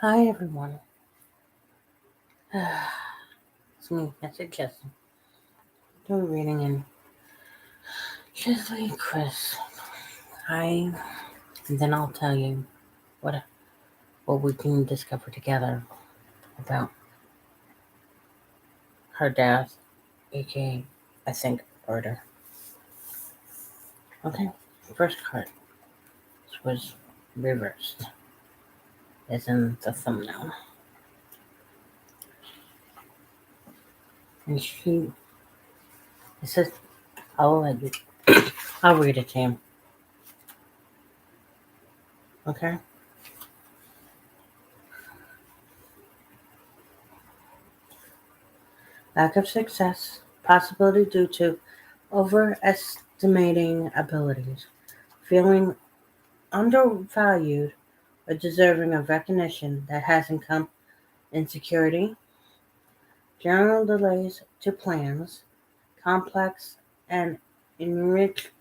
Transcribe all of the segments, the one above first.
Hi everyone. It's me, that's it, Cheslie. Doing reading in cheslie kryst. Hi, and then I'll tell you what what we can discover together about her death, aka I think murder. Okay, first card was reversed, as in the thumbnail, and it says I'll let you, I'll read it to you. Okay. Lack of success, possibility due to overestimating abilities, feeling undervalued or deserving of recognition that hasn't come, insecurity, general delays to plans, complex and entrenched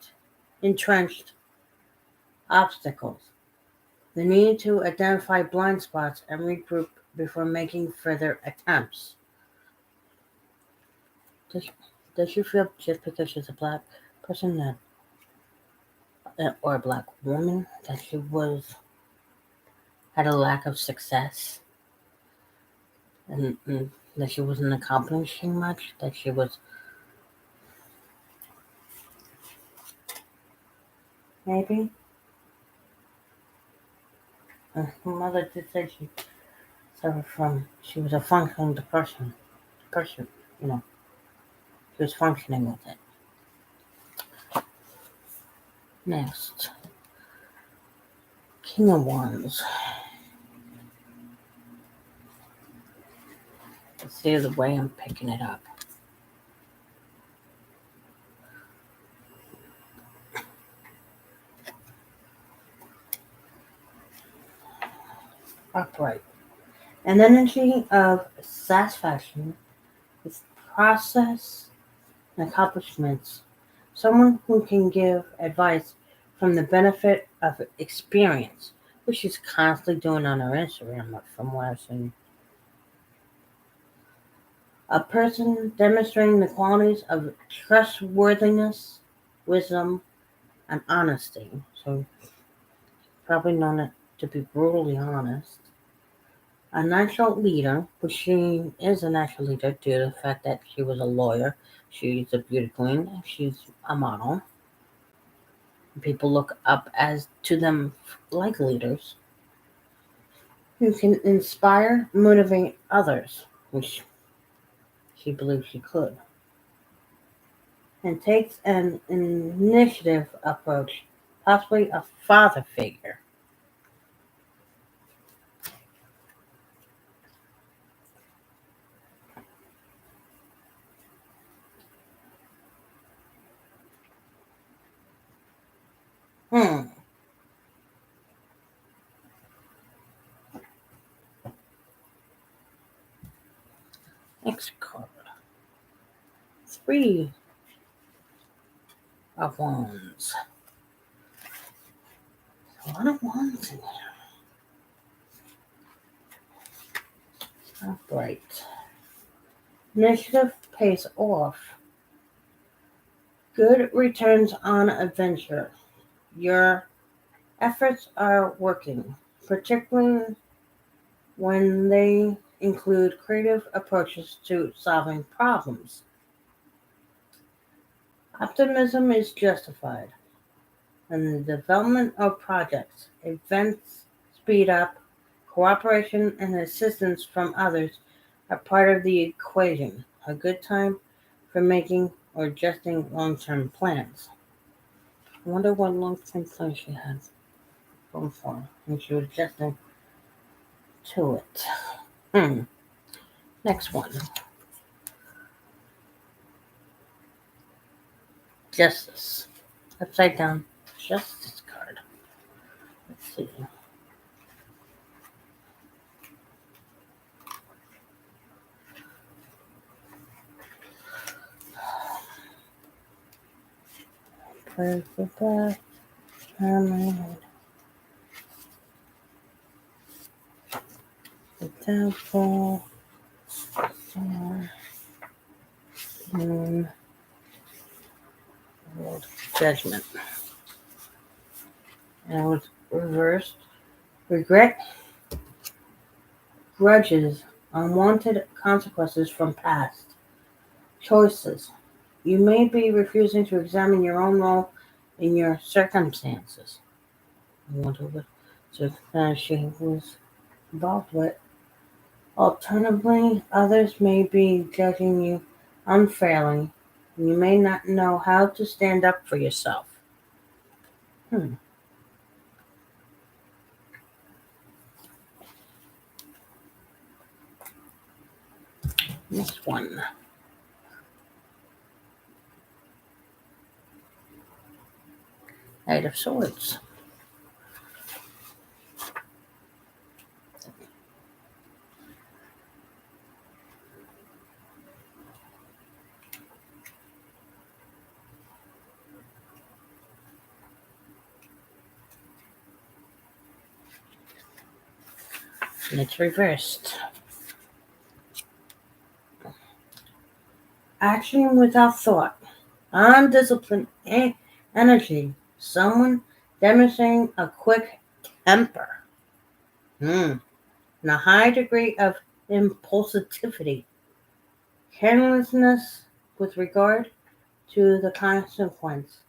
obstacles, the need to identify blind spots and regroup before making further attempts. Does, does she feel just because she's a black person or a black woman that she had a lack of success and that she wasn't accomplishing much, that she was maybe? Her mother did say she suffered from, she was a functioning depression, you know, she was functioning with it. Next, King of Wands. Let's see the way I'm picking it up. Upright. An energy of satisfaction with process and accomplishments. Someone who can give advice from the benefit of experience, which she's constantly doing on her Instagram, from what I've seen. A person demonstrating the qualities of trustworthiness, wisdom, and honesty. So, probably known to be brutally honest. A natural leader, but she is a natural leader due to the fact that she was a lawyer. She's a beauty queen. She's a model. People look up as to them like leaders who can inspire, motivate others, which she believes she could, and takes an initiative approach, possibly a father figure. Hmm. Next card. Three of Wands. A lot of wands in there. Upright. Initiative pays off. Good returns on adventure. Your efforts are working, particularly when they include creative approaches to solving problems. Optimism is justified, and the development of projects, events speed up, cooperation and assistance from others are part of the equation. A good time for making or adjusting long-term plans. I wonder what long-term plans she had going for, and she was adjusting to it. Hmm. Next one. Justice. Upside down justice card. Let's see. Pray for breath. Doubtful. Moon. World Judgment. And it was reversed. Regret, grudges, unwanted consequences from past choices. You may be refusing to examine your own role in your circumstances. I wonder what circumstance she was involved with. Alternatively, others may be judging you unfairly. You may not know how to stand up for yourself. Next one. Knight of Swords. And it's reversed. Action without thought. Undisciplined energy. Someone demonstrating a quick temper. And a high degree of impulsivity. Carelessness with regard to the consequence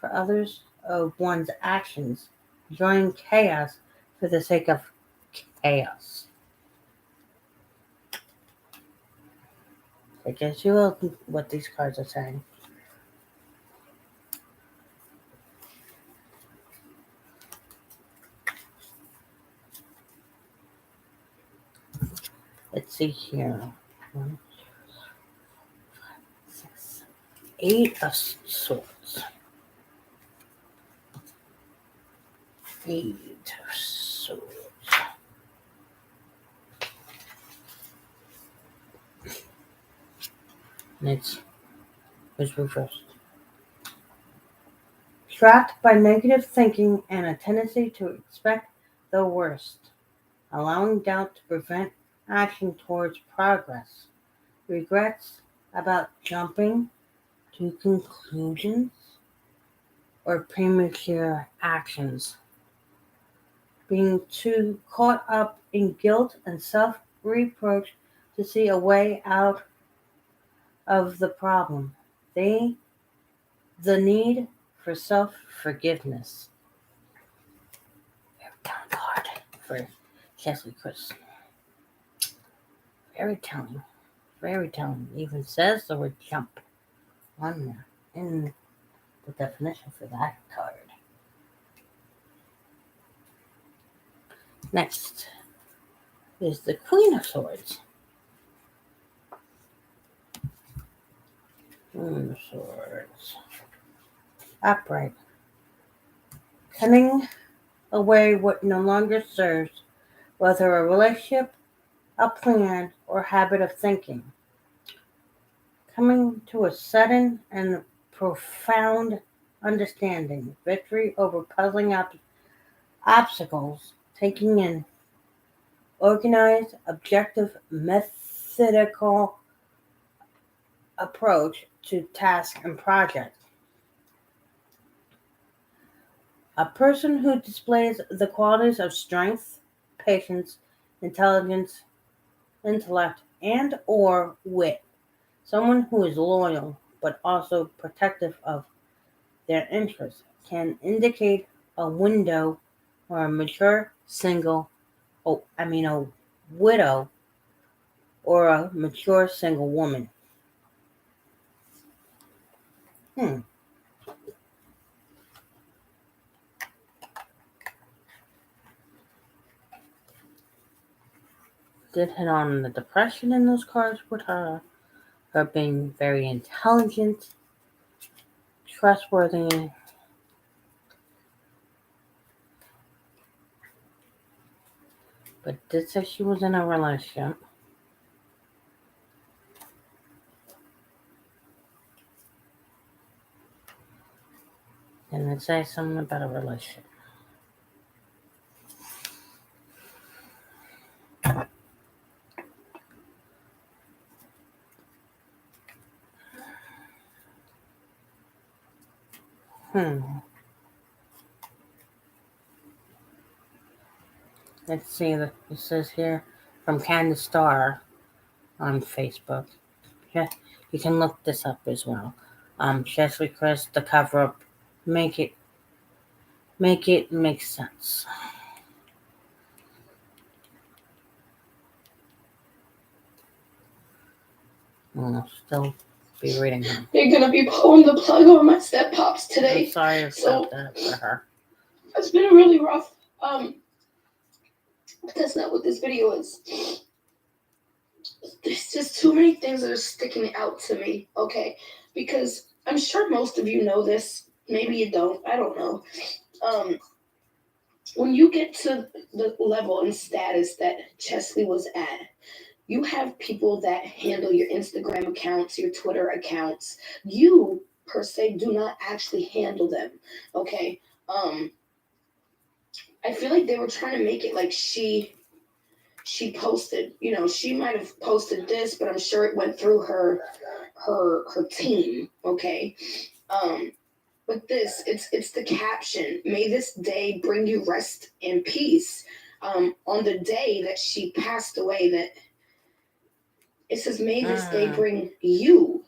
for others of one's actions. Enjoying chaos for the sake of chaos. I guess you will what these cards are saying. Let's see here. 1, 6, 8 of Swords. 8 of Swords. And it's reversed. Trapped by negative thinking and a tendency to expect the worst, allowing doubt to prevent action towards progress. Regrets about jumping to conclusions or premature actions. Being too caught up in guilt and self-reproach to see a way out of the problem. The need for self-forgiveness. Very telling card for cheslie kryst. Very telling. Very telling. It even says the word jump on there in the definition for that card. Next is the Queen of Swords. Queen of Swords. Upright. Cutting away what no longer serves, whether a relationship, a plan, or habit of thinking. Coming to a sudden and profound understanding. Victory over puzzling obstacles. Taking an organized, objective, methodical approach to task and project. A person who displays the qualities of strength, patience, intelligence, intellect, and or wit. Someone who is loyal but also protective of their interests can indicate a window or a mature single, a widow or a mature single woman. Did hit on the depression in those cards with her being very intelligent, trustworthy, but did say she was in a relationship. And it say something about a relationship. Hmm. Let's see. It says here from Candace Starr on Facebook. Yeah, you can look this up as well. Cheslie Kryst, the cover up, make it make sense. I'll still be reading her. They're gonna be pulling the plug on my step pops I'm today. sorry about So that for her. it's been really rough. That's not what this video is. There's just too many things that are sticking out to me. Okay, because I'm sure most of you know this. Maybe you don't. I don't know. When you get to the level and status that Cheslie was at, you have people that handle your Instagram accounts, your Twitter accounts. You per se do not actually handle them. Okay. I feel like they were trying to make it like she posted, she might have posted this, but I'm sure it went through her team. Okay. But it's the caption. May this day bring you rest and peace. On the day that she passed away, that it says, may this day bring you.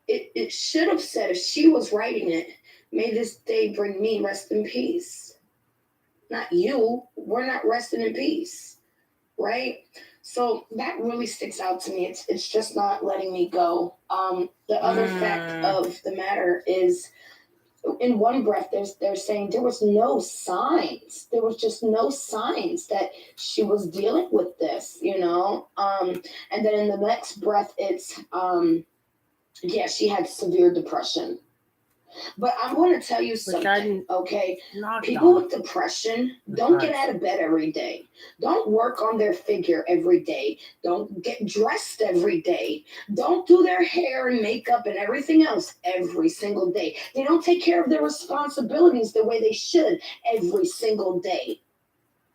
It should have said, if she was writing it, may this day bring me rest and peace. Not you. We're not resting in peace. Right? So that really sticks out to me. It's just not letting me go. The other fact of the matter is, in one breath, they're saying there was no signs. There was just no signs that she was dealing with this, And then in the next breath, it's, she had severe depression. But I'm going to tell you something, okay? People with depression don't get out of bed every day. Don't work on their figure every day. Don't get dressed every day. Don't do their hair and makeup and everything else every single day. They don't take care of their responsibilities the way they should every single day.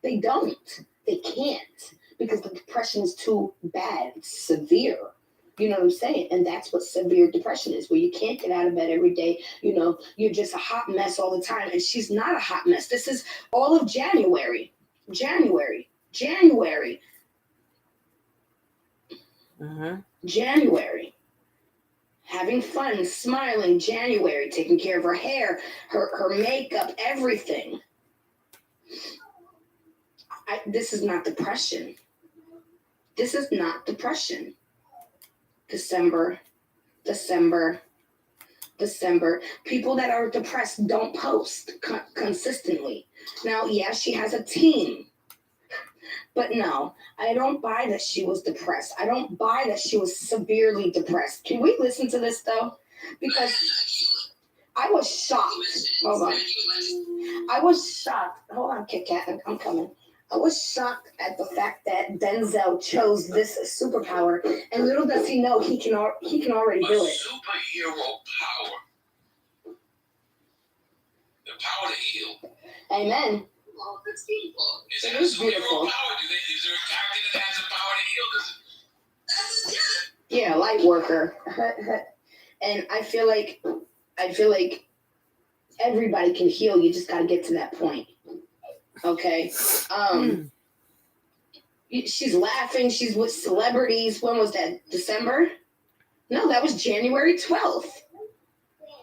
They don't. They can't, because the depression is too bad. It's severe. You know what I'm saying? And that's what severe depression is, where you can't get out of bed every day. You're just a hot mess all the time. And she's not a hot mess. This is all of January. January. Having fun, smiling. January. Taking care of her hair, her makeup, everything. This is not depression. This is not depression. December. People that are depressed don't post consistently. Now, she has a team. But no, I don't buy that she was depressed. I don't buy that she was severely depressed. Can we listen to this, though? Because I was shocked. Hold on. I was shocked. Hold on, Kit Kat. I'm coming. I was shocked at the fact that Denzel chose this superpower, and little does he know he can already do it. Superhero power. The power to heal. Amen. Well, that's beautiful. Is that It a is superhero beautiful. power? Is there a character that has the power to heal? Yeah, light worker. And I feel like everybody can heal. You just got to get to that point. Okay. She's laughing. She's with celebrities. When was that? December? No, that was January 12th.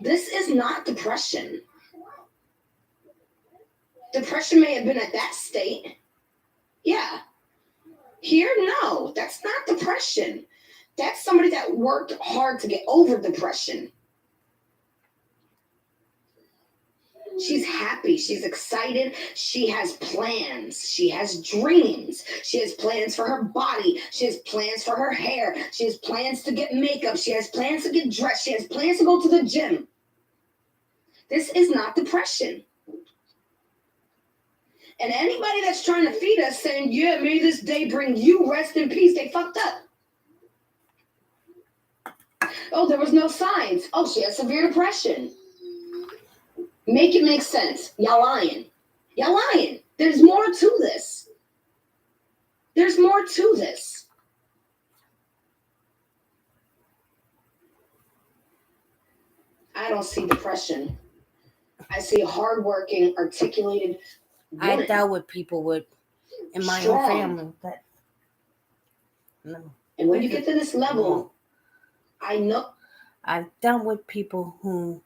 This is not depression. Depression may have been at that state. Yeah. Here, no. That's not depression. That's somebody that worked hard to get over depression. She's happy. She's excited. She has plans. She has dreams. She has plans for her body. She has plans for her hair. She has plans to get makeup. She has plans to get dressed. She has plans to go to the gym. This is not depression. And anybody that's trying to feed us saying, may this day bring you rest in peace, they fucked up. Oh, there was no signs. Oh, she has severe depression. Make it make sense. Y'all lying. There's more to this. I don't see depression. I see a hardworking, articulated I woman, dealt with people with in my own strong. family that no, And when you get to this level, I know. I've dealt with people who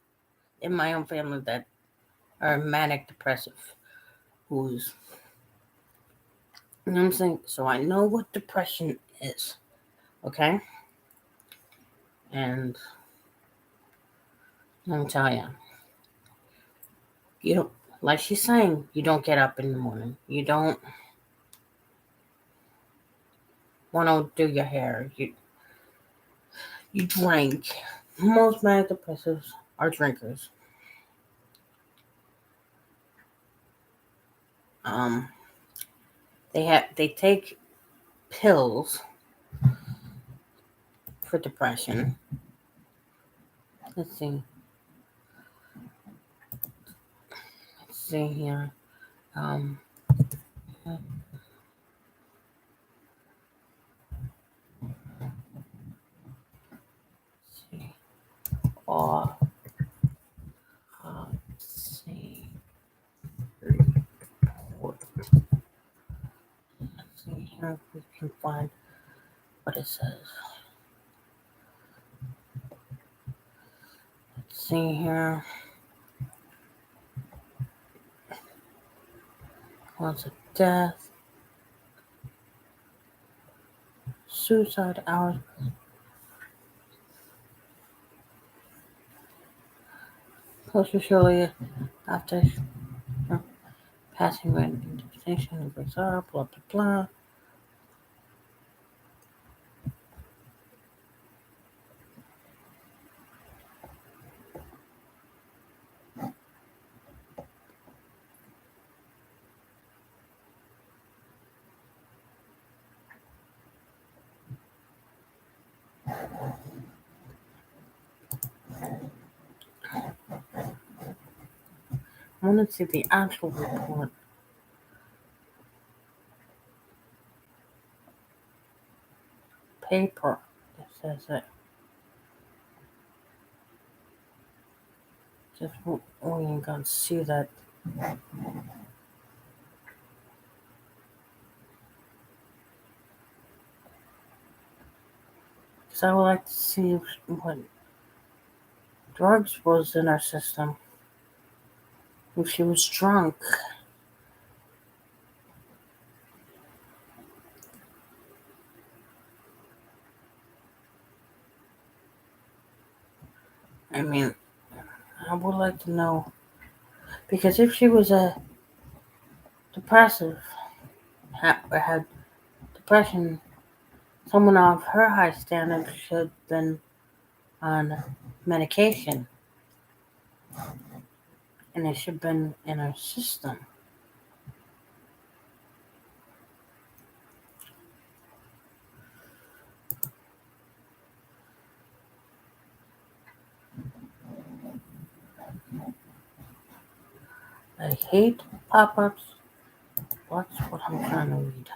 in my own family that are manic depressive, who's you know what I'm saying? So I know what depression is. Okay? And let me tell you don't like she's saying, you don't get up in the morning. You don't want to do your hair. You drink. Most manic depressives are drinkers. Um, they take pills for depression. Let's see. Let's see here. Um, let's see. Or let's see. Let's see here if we can find what it says. Let's see here. Cause of death, suicide hours. Closer shortly after passing random distinction and bizarre, blah blah blah. I want to see the actual report. Paper that says it. Just we ain't gonna see that. Because I would like to see what drugs was in her system. If she was drunk. I mean, I would like to know. Because if she was a depressive, or had depression, someone of her high standards should have been on medication. And it should have been in her system. I hate pop-ups. That's what I'm trying to read.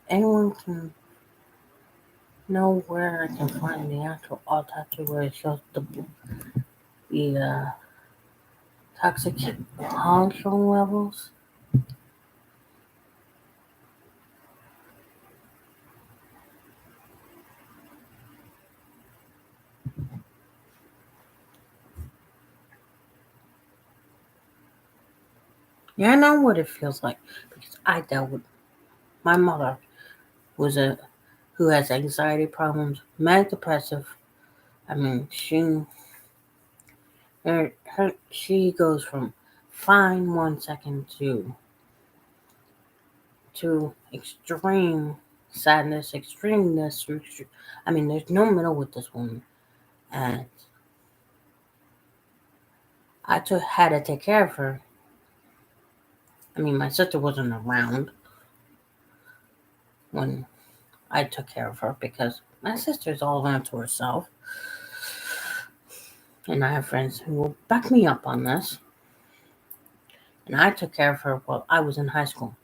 Anyone can know where I can find the actual autopsy where it shows the toxic hormone levels. Yeah, I know what it feels like because I dealt with my mother was a who has anxiety problems, manic depressive. I mean, she goes from fine 1 second to extreme sadness, extremeness. I mean, there's no middle with this woman, and had to take care of her. I mean, my sister wasn't around when I took care of her because my sister's all onto herself, and I have friends who will back me up on this. And I took care of her while I was in high school.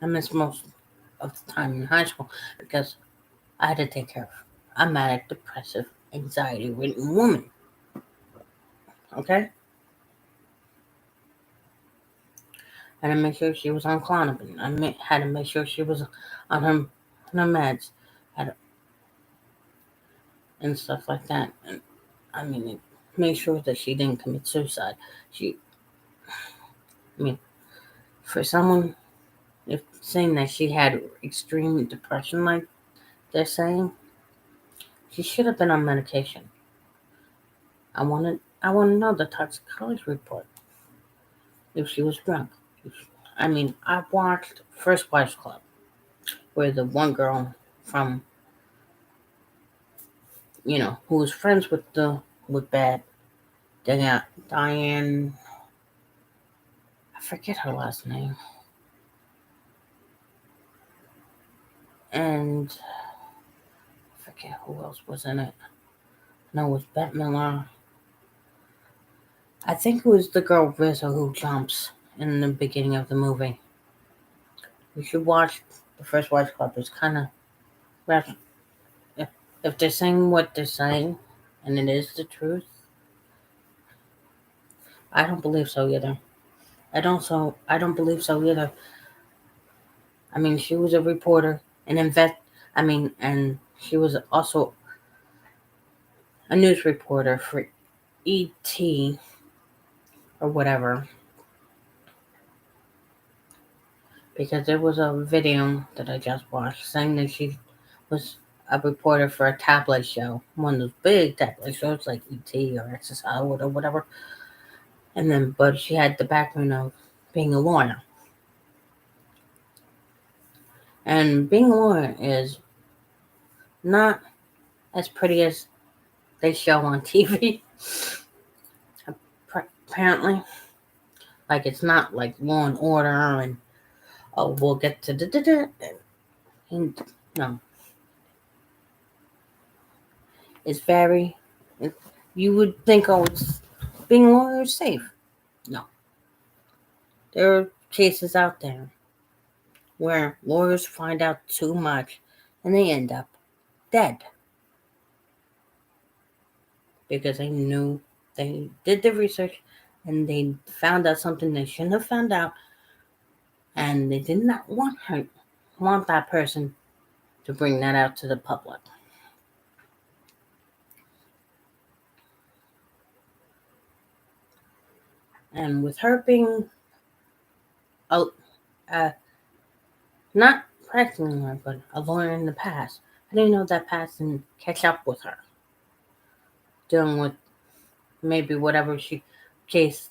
I missed most of the time in high school because I had to take care of a manic, depressive, anxiety-ridden woman. Okay? I had to make sure she was on Klonopin. Had to make sure she was on her meds, had and stuff like that. And I mean, it made sure that she didn't commit suicide. She, I mean, for someone if saying that she had extreme depression, like they're saying, she should have been on medication. I want to know the toxicology report if she was drunk. I mean, I watched First Wives Club, where the one girl from who was friends with Bad Diane, I forget her last name, and I forget who else was in it. No, it was Bette Miller. I think it was the girl Rizzo who jumps in the beginning of the movie. You should watch the First Wives Club. It's kind of if, if they're saying what they're saying, and it is the truth. I don't believe so either. I don't believe so either. I mean, she was a reporter, and she was also a news reporter for ET or whatever. Because there was a video that I just watched saying that she was a reporter for a tabloid show, one of those big tabloid shows like ET or Access Hollywood or whatever. But she had the background of being a lawyer. And being a lawyer is not as pretty as they show on TV. Apparently, like it's not like Law and Order and we'll get to and no, it's very. You would think it's being a lawyer is safe. No, there are cases out there where lawyers find out too much and they end up dead because they did the research and they found out something they shouldn't have found out, and they did not want that person to bring that out to the public. And with her being a, not practicing lawyer, but a lawyer in the past, I didn't know that past didn't catch up with her, dealing with maybe whatever case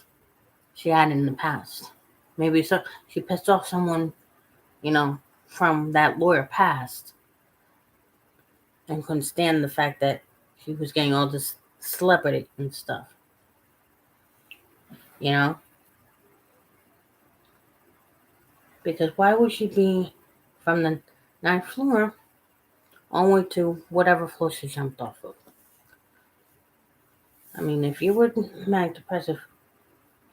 she had in the past. Maybe so she pissed off someone, from that lawyer past and couldn't stand the fact that she was getting all this celebrity and stuff. You know? Because why would she be from the ninth floor all the way to whatever floor she jumped off of? I mean, if you were manic depressive,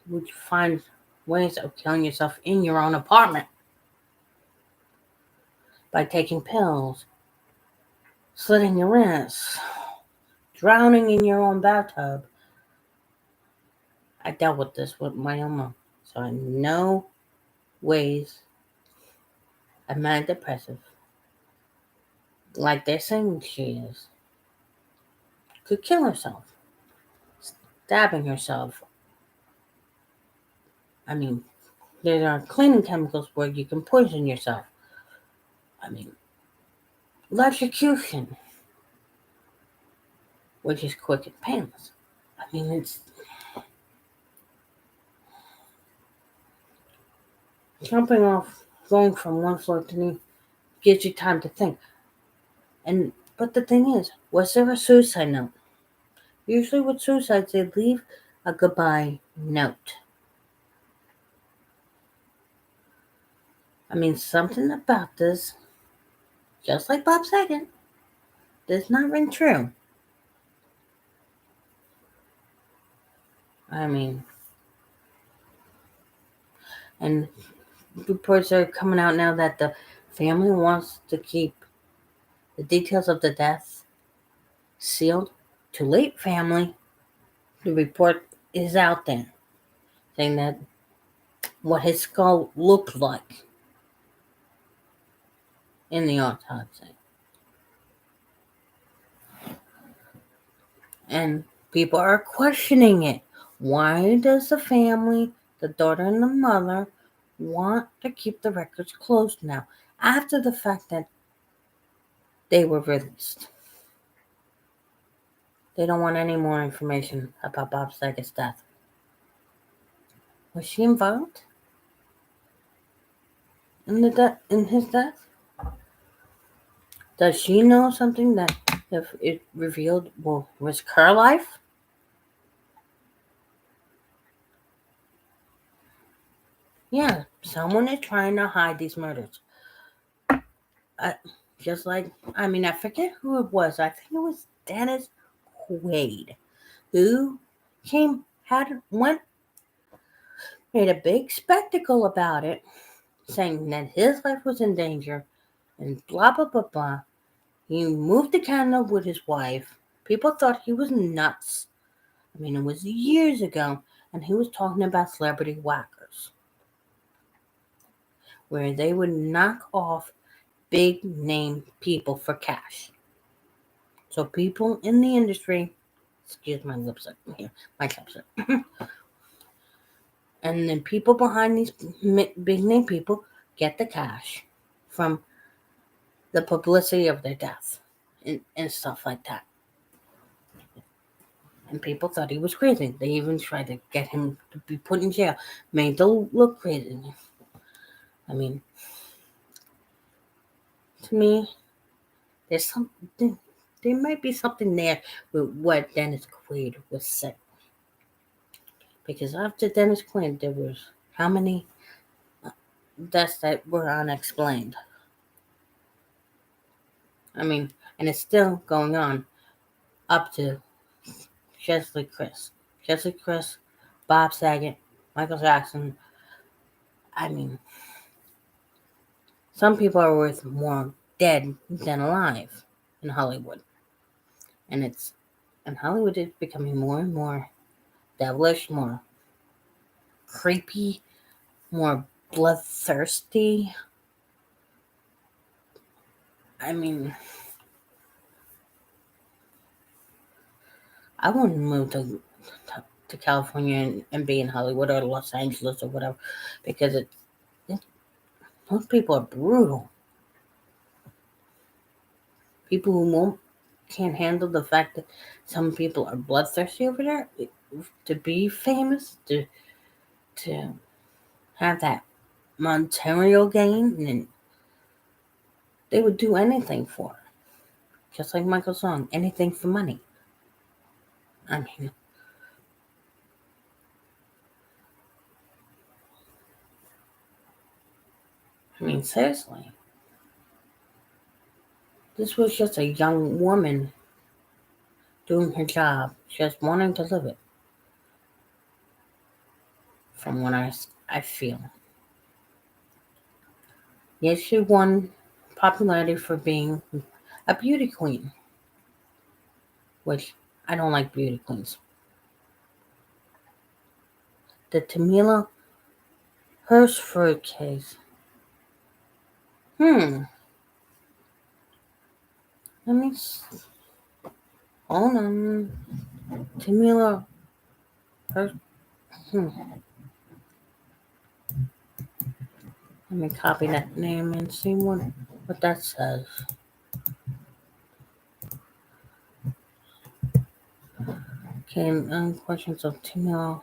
would you find ways of killing yourself in your own apartment by taking pills, slitting your wrists, drowning in your own bathtub? I dealt with this with my own mom, so I know ways a manic depressive, like they're saying she is, could kill herself, stabbing herself. I mean, there are cleaning chemicals where you can poison yourself. I mean, electrocution, which is quick and painless. I mean, it's jumping off, going from one floor to the gives you time to think. But the thing is, was there a suicide note? Usually with suicides, they leave a goodbye note. I mean, something about this, just like Bob Saget, does not ring true. I mean, and reports are coming out now that the family wants to keep the details of the death sealed. Too late, family. The report is out there saying that what his skull looked like in the autopsy. And people are questioning it. Why does the family, the daughter and the mother, want to keep the records closed now after the fact that they were released? They don't want any more information about Bob Saget's death. Was she involved in his death? Does she know something that, if it revealed, will risk her life? Yeah, someone is trying to hide these murders. Just like, I forget who it was. I think it was Dennis Quaid, who made a big spectacle about it, saying that his life was in danger, and blah blah blah blah. He moved to Canada with his wife. People thought he was nuts. It was years ago, and he was talking about celebrity whackers, where they would knock off big name people for cash. So people in the industry, excuse my lips up here, my lips up, and then people behind these big name people get the cash from the publicity of their death and stuff like that. And people thought he was crazy. They even tried to get him to be put in jail, made to look crazy. To me, there's something. There might be something there with what Dennis Quaid was saying. Because after Dennis Quaid, there was how many deaths that were unexplained? And it's still going on up to Cheslie Kryst, Bob Saget, Michael Jackson. Some people are worth more dead than alive in Hollywood. And Hollywood is becoming more and more devilish, more creepy, more bloodthirsty. I wouldn't move to California and be in Hollywood or Los Angeles or whatever, because those people are brutal. People who can't handle the fact that some people are bloodthirsty over there to be famous, to have that material gain, and they would do anything for it. Just like Michael's song, anything for money. I mean, seriously. This was just a young woman doing her job, just wanting to live it. From what I feel. Yes, she won popularity for being a beauty queen, which I don't like beauty queens. The Tamila Hershford case. Let me hold on. Tamila Hersh. Let me copy that name and see what that says. Okay, questions of Tamila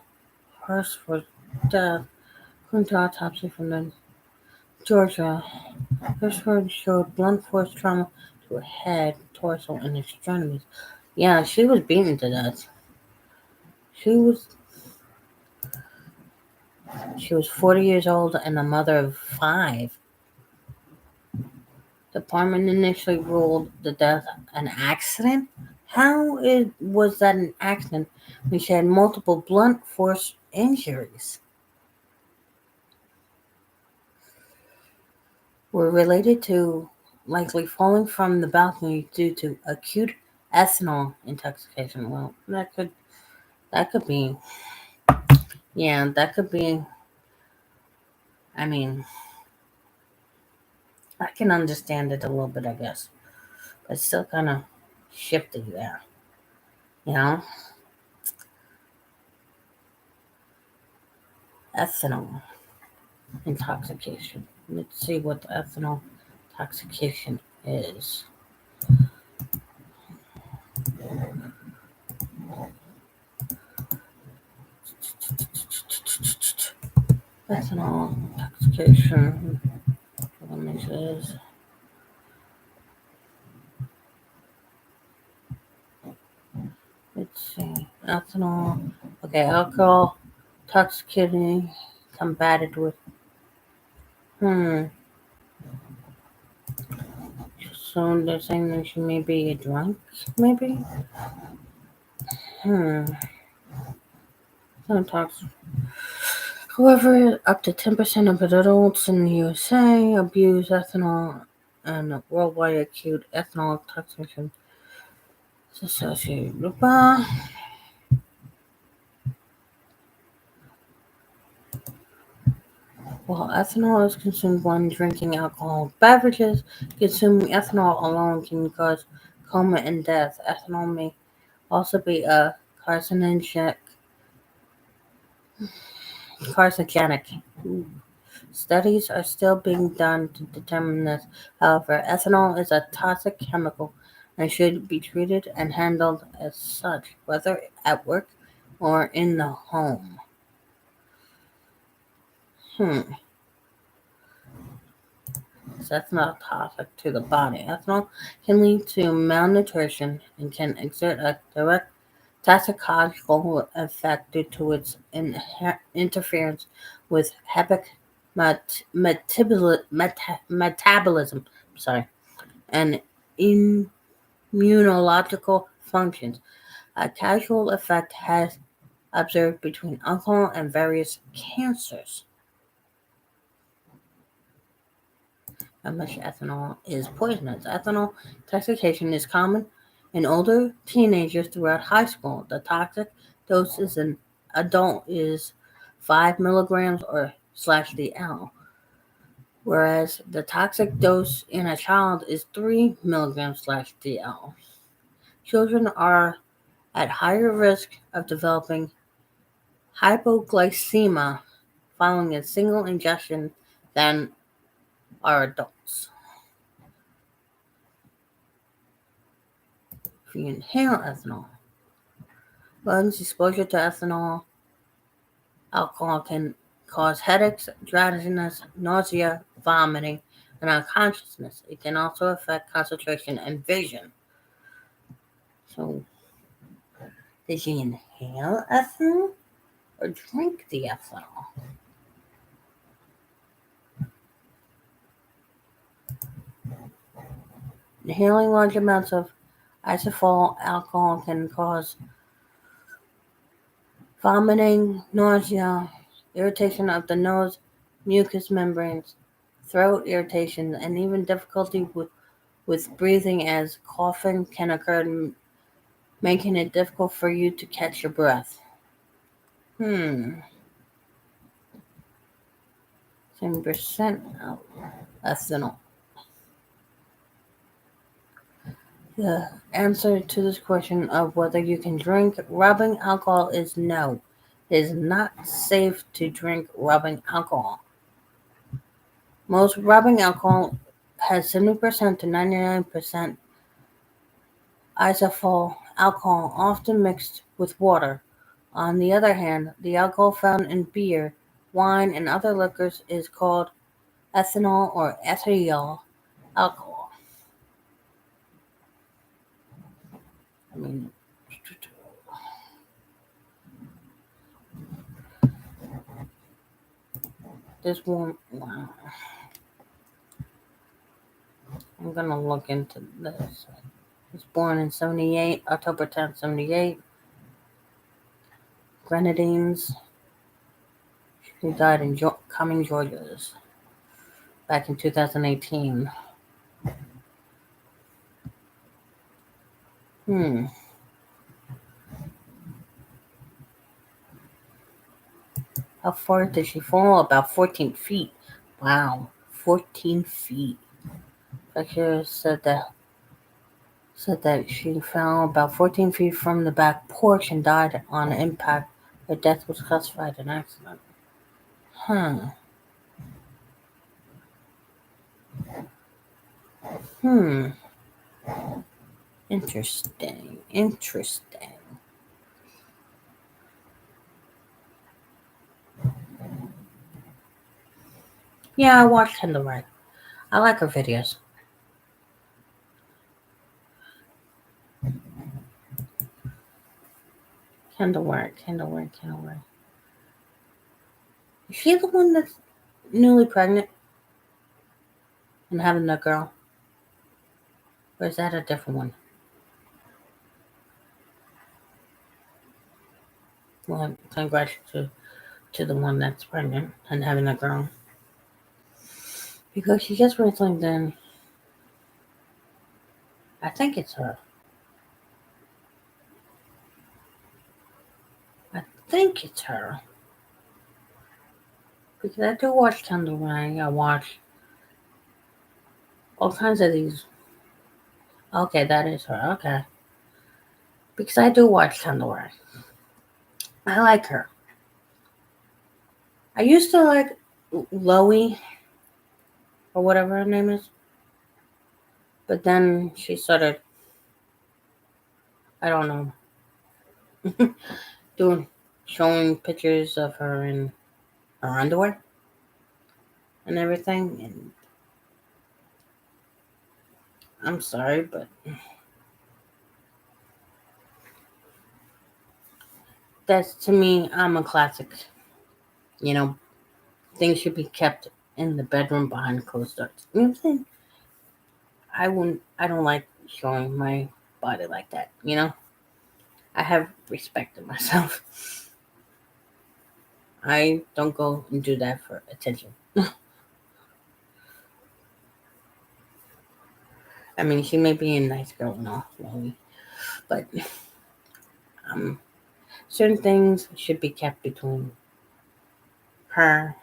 Hershford death. According to autopsy from the Georgia, Hershford showed blunt force trauma to her head, torso, and extremities. Yeah, she was beaten to death. She was 40 years old and a mother of 5. The department initially ruled the death an accident. How was that an accident when she had multiple blunt force injuries? were related to likely falling from the balcony due to acute ethanol intoxication. Well, that could be, yeah, that could be. I mean, I can understand it a little bit, I guess, but it's still kind of shifty there. You know, ethanol intoxication. Let's see what the ethanol intoxication is. Ethanol intoxication. Let me says. Let's see. Ethanol. Okay, alcohol intoxicating combated with. Hmm. So they're saying that she may be a drunk, maybe? Hmm. Some talks. However, up to 10% of adults in the USA abuse ethanol, and worldwide acute ethanol intoxication is associated with. While ethanol is consumed when drinking alcoholic beverages, consuming ethanol alone can cause coma and death. Ethanol may also be a carcinogenic. carcinogenic. Studies are still being done to determine this. However, ethanol is a toxic chemical and should be treated and handled as such, whether at work or in the home. Hmm. So ethanol toxic to the body. Ethanol can lead to malnutrition and can exert a direct toxicological effect due to its interference with hepatic metabolism, sorry, and immunological functions. A causal effect has observed between alcohol and various cancers. How much ethanol is poisonous? Ethanol intoxication is common in older teenagers throughout high school. The toxic dose in an adult is 5 milligrams or slash dl, whereas the toxic dose in a child is 3 milligrams slash dl. Children are at higher risk of developing hypoglycemia following a single ingestion than are adults. If you inhale ethanol, lungs exposure to ethanol alcohol can cause headaches, drowsiness, nausea, vomiting, and unconsciousness. It can also affect concentration and vision. So, did you inhale ethanol or drink the ethanol? Inhaling large amounts of isophyl alcohol can cause vomiting, nausea, irritation of the nose, mucous membranes, throat irritation, and even difficulty with breathing as coughing can occur, making it difficult for you to catch your breath. Hmm. 7% of ethanol. The answer to this question of whether you can drink rubbing alcohol is no. It is not safe to drink rubbing alcohol. Most rubbing alcohol has 70% to 99% isophyl alcohol, often mixed with water. On the other hand, the alcohol found in beer, wine, and other liquors is called ethanol or ethyl alcohol. I mean, this one, wow. I'm gonna look into this. He was born in 78, October 10th, 78. Grenadines. He died in Cumming, Georgia. back in 2018. How far did she fall? About 14 feet. Wow, 14 feet. Lecturer said that she fell about 14 feet from the back porch and died on impact. Her death was classified an accident. Huh. Hmm. Interesting. Yeah, I watched Kendall Right. I like her videos. Kendall Right. Is she the one that's newly pregnant and having a girl? Or is that a different one? Well, congrats to the one that's pregnant and having a girl. Because she just recently then, I think it's her. I think it's her. Because I do watch Kendall Ray. I watch all kinds of these. Okay, that is her. Okay. Because I do watch Kendall Ray. I like her. I used to like Loie or whatever her name is. But then she started, I don't know, showing pictures of her in her underwear and everything. And I'm sorry, but that's, to me, I'm a classic. You know, things should be kept in the bedroom behind closed doors. You know what I'm saying? I don't like showing my body like that. You know, I have respect in myself. I don't go and do that for attention. I mean, she may be a nice girl and all, but um, certain things should be kept between her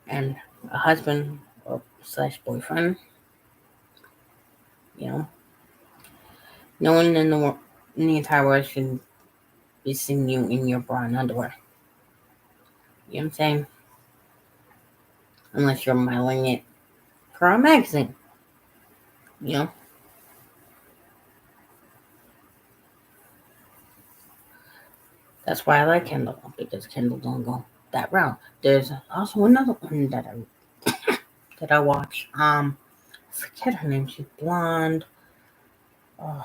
and a husband or slash boyfriend. You know, no one in the entire world should be seeing you in your bra and underwear. You know what I'm saying? Unless you're modeling it for a magazine. You know? That's why I like Kendall, because Kendall don't go that route. There's also another one that I watch. I forget her name. She's blonde. Oh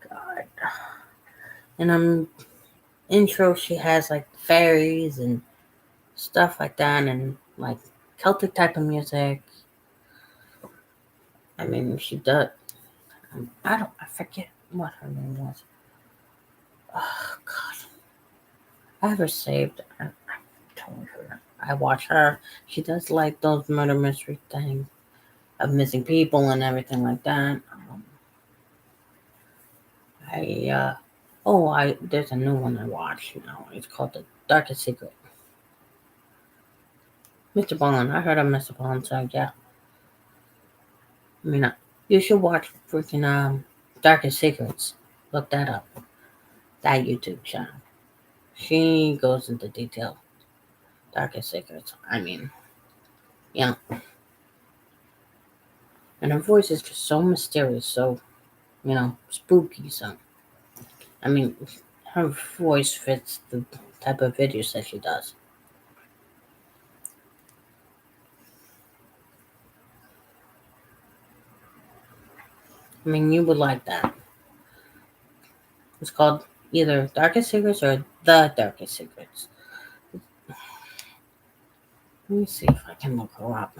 God. And intro she has like fairies and stuff like that, and like Celtic type of music. I mean, she does. I forget what her name was. Oh God, I have her saved. I told her I watch her. She does like those murder mystery things of missing people and everything like that. There's a new one I watch now. It's called The Darkest Secret. Mr. Bond. I heard of Mr. Bond, so yeah. I mean, you should watch freaking Darkest Secrets. Look that up. That YouTube channel. She goes into detail. Darkest Secrets. I mean, yeah. And her voice is just so mysterious, so, spooky. So, I mean, her voice fits the type of videos that she does. I mean, you would like that. It's called either Darkest Secrets or The Darkest Secrets. Let me see if I can look her up.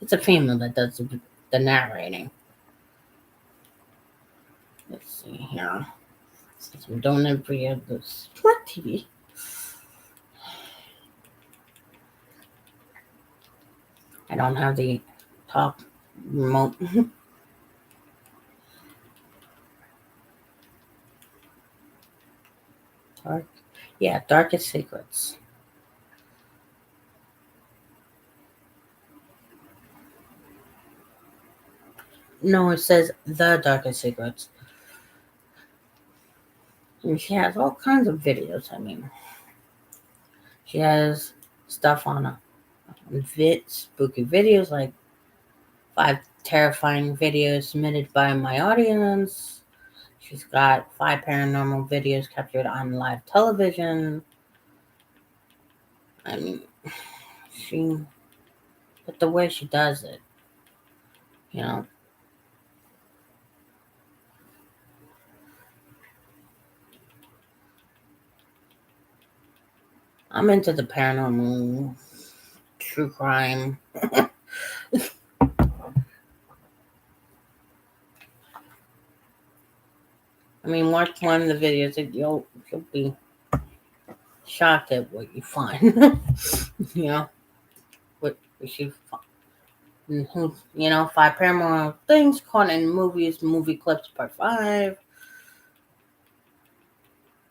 It's a female that does the narrating. Let's see here. Since we don't have the smart TV. I don't have the top remote. Darkest Secrets. No, it says The Darkest Secrets. And she has all kinds of videos. I mean, she has stuff on spooky videos, like 5 terrifying videos submitted by my audience. She's got 5 paranormal videos captured on live television. I mean, but the way she does it, you know. I'm into the paranormal, true crime. I mean, watch one of the videos and you'll be shocked at what you find. You know, what she, 5 paranormal things caught in movies, movie clips, part 5.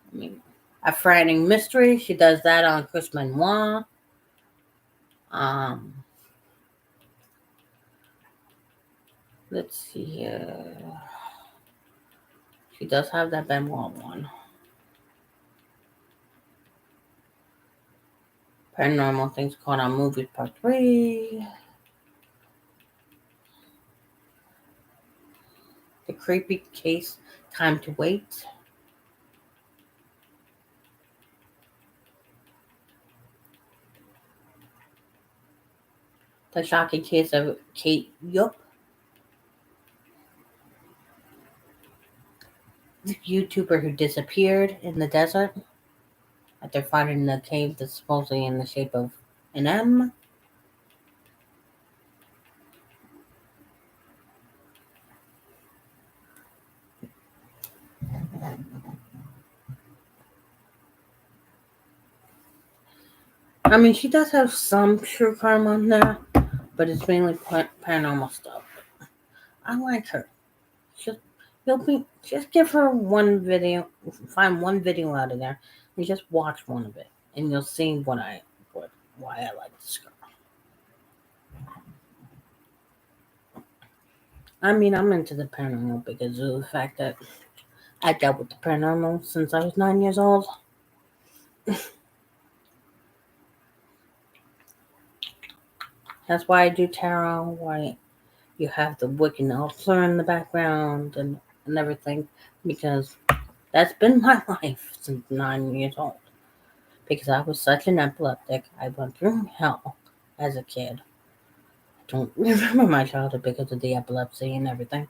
I mean, a frightening mystery. She does that on Chris Benoit. Let's see here. She does have that Benoit one. Paranormal things caught on movies, part 3. The creepy case, time to wait. The shocking case of Kate Yup. The YouTuber who disappeared in the desert after finding the cave that's supposedly in the shape of an M. I mean, she does have some true crime on there, but it's mainly paranormal stuff. I like her. Just give her one video, find one video out of there, and just watch one of it, and you'll see why I like this girl. I mean, I'm into the paranormal because of the fact that I dealt with the paranormal since I was 9 years old. That's why I do tarot. Why you have the Wiccan elixir in the background and everything, because that's been my life since 9 years old. Because I was such an epileptic, I went through hell as a kid. I don't remember my childhood because of the epilepsy and everything.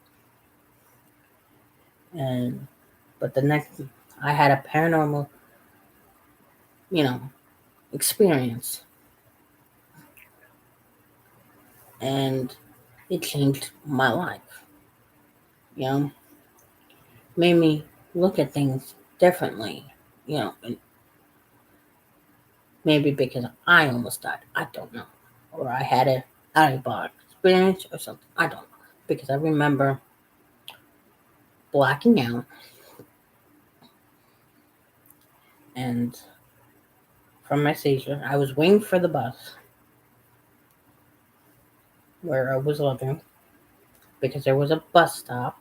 But the next, I had a paranormal, experience, and it changed my life. Made me look at things differently. And maybe because I almost died. I don't know. Or I had an out-of-body experience or something. I don't know. Because I remember blacking out and from my seizure. I was waiting for the bus where I was living because there was a bus stop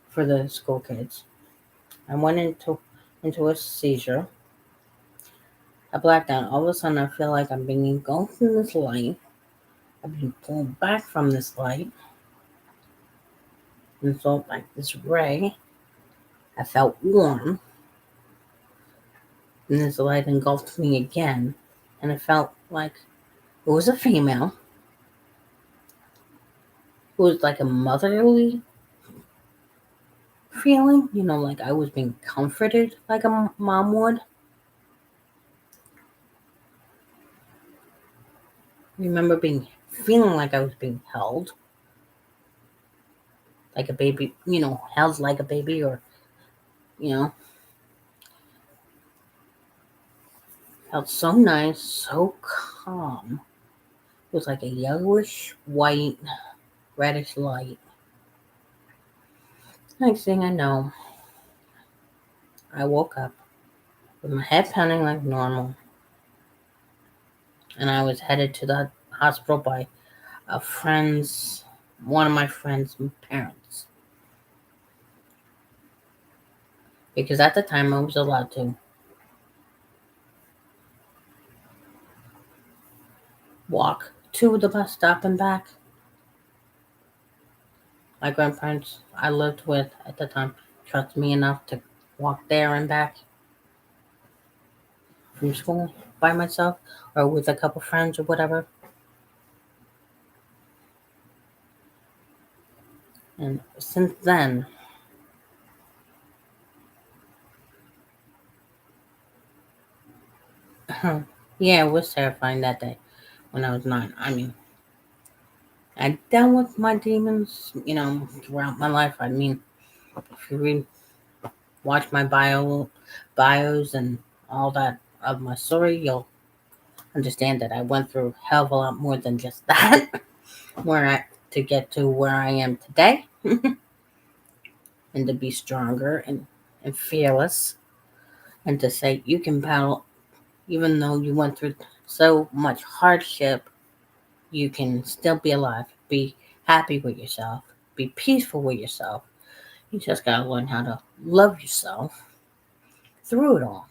for the school kids. I went into a seizure. I blacked out. All of a sudden, I feel like I'm being engulfed in this light. I'm being pulled back from this light. And so, like this ray, I felt warm. And this light engulfed me again. And it felt like it was a female. It was like a motherly feeling. Like I was being comforted like a mom would. I remember feeling like I was being held. Like a baby, held like a baby, or you know, felt so nice, so calm. It was like a yellowish white, reddish light. Next thing I know, I woke up with my head pounding like normal, and I was headed to the hospital by one of my friend's parents. Because at the time I was allowed to walk to the bus stop and back. My grandparents I lived with at the time trusted me enough to walk there and back from school by myself or with a couple friends or whatever. And since then, yeah, it was terrifying that day when I was 9. I mean, I dealt with my demons, throughout my life. I mean, if you watch my bios and all that of my story, you'll understand that I went through a hell of a lot more than just that to get to where I am today and to be stronger and fearless and to say you can battle even though you went through so much hardship, you can still be alive, be happy with yourself, be peaceful with yourself. You just gotta learn how to love yourself through it all.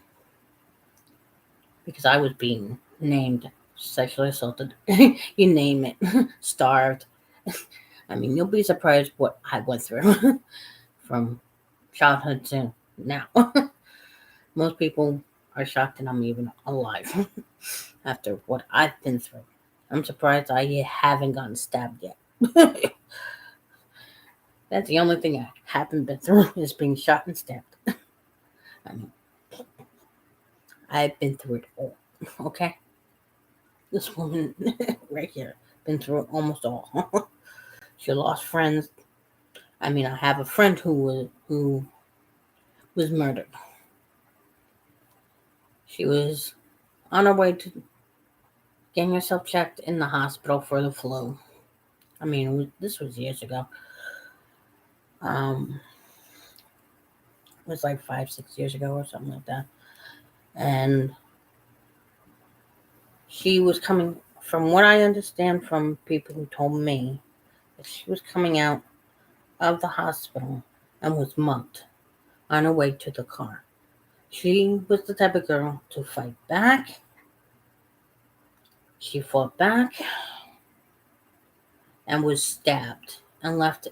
Because I was being named sexually assaulted, you name it, starved. I mean, you'll be surprised what I went through from childhood to now. Most people are shocked that I'm even alive after what I've been through. I'm surprised I haven't gotten stabbed yet. That's the only thing I haven't been through is being shot and stabbed. I mean, I've been through it all. Okay? This woman right here been through it almost all. She lost friends. I mean, I have a friend who was murdered. She was on her way to getting herself checked in the hospital for the flu. I mean, this was years ago. Um, it was like 5, 6 years ago or something like that. And she was coming, from what I understand from people who told me, that she was coming out of the hospital and was mugged on her way to the car. She was the type of girl to fight back. She fought back and was stabbed and left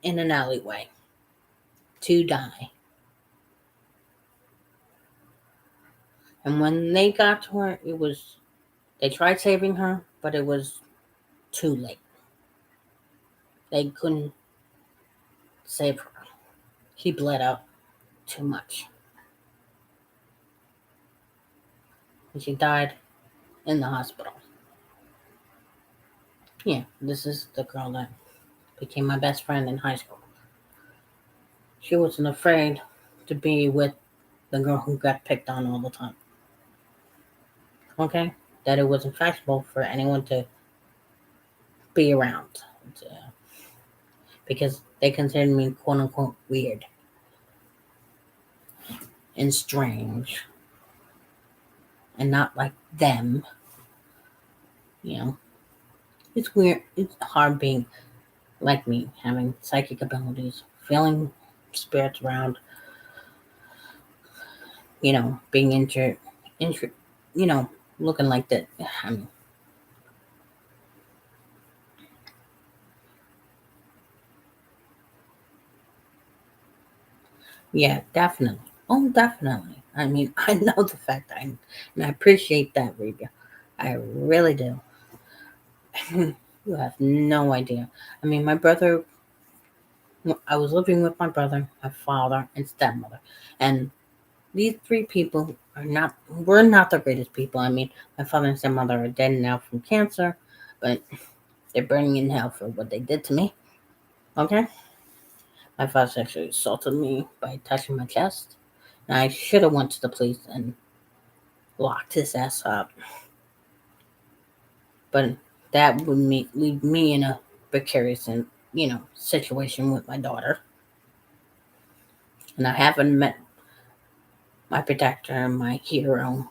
in an alleyway to die. And when they got to her, they tried saving her, but it was too late. They couldn't save her. She bled out too much. And she died in the hospital. Yeah, this is the girl that became my best friend in high school. She wasn't afraid to be with the girl who got picked on all the time. Okay? That it wasn't fashionable for anyone to be around. Because they considered me quote unquote weird and strange. And not like them. It's weird. It's hard being like me, having psychic abilities, feeling spirits around, being looking like that. I mean, yeah, definitely. Oh, definitely. I mean, I know the fact and I appreciate that, Reba. I really do. You have no idea. I mean, I was living with my brother, my father, and stepmother. And these three people were not the greatest people. I mean, my father and stepmother are dead now from cancer, but they're burning in hell for what they did to me. Okay? My father sexually assaulted me by touching my chest. And I should have went to the police and locked his ass up. But that would leave me in a precarious and situation with my daughter. And I haven't met my protector and my hero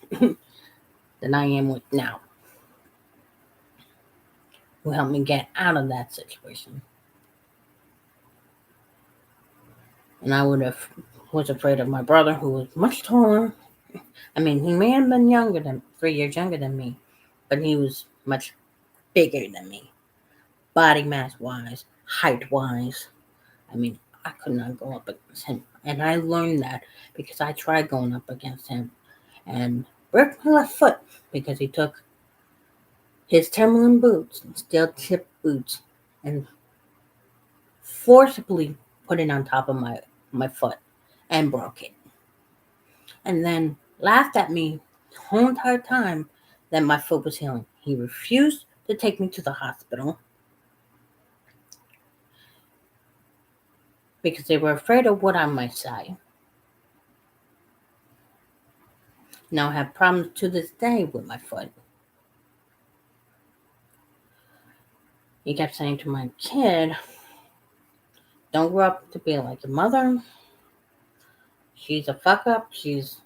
that I am with now, who helped me get out of that situation. And I would have was afraid of my brother, who was much taller. I mean, he may have been 3 years younger than me, but he was much bigger than me, body mass wise, height wise. I mean, I could not go up against him. And I learned that because I tried going up against him and broke my left foot because he took his Timberland boots, steel tip boots, and forcibly put it on top of my foot and broke it. And then laughed at me the whole entire time that my foot was healing. He refused to take me to the hospital because they were afraid of what I might say. Now I have problems to this day with my foot. He kept saying to my kid, don't grow up to be like your mother. She's a fuck up. She's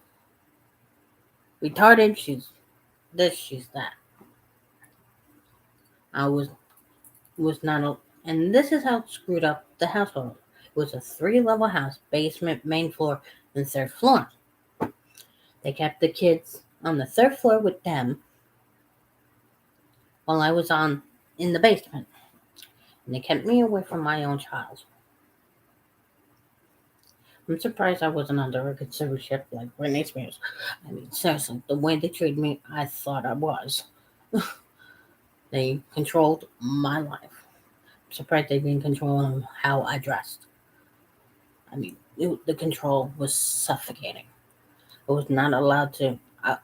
retarded. She's this. She's that. I was not a, and this is how screwed up the household. It was a 3-level house, basement, main floor, and third floor. They kept the kids on the third floor with them while I was in the basement. And they kept me away from my own child. I'm surprised I wasn't under a conservatorship like Britney Spears. I mean, seriously, the way they treated me, I thought I was. They controlled my life. I'm surprised they didn't control how I dressed. I mean, the control was suffocating. I was not allowed to.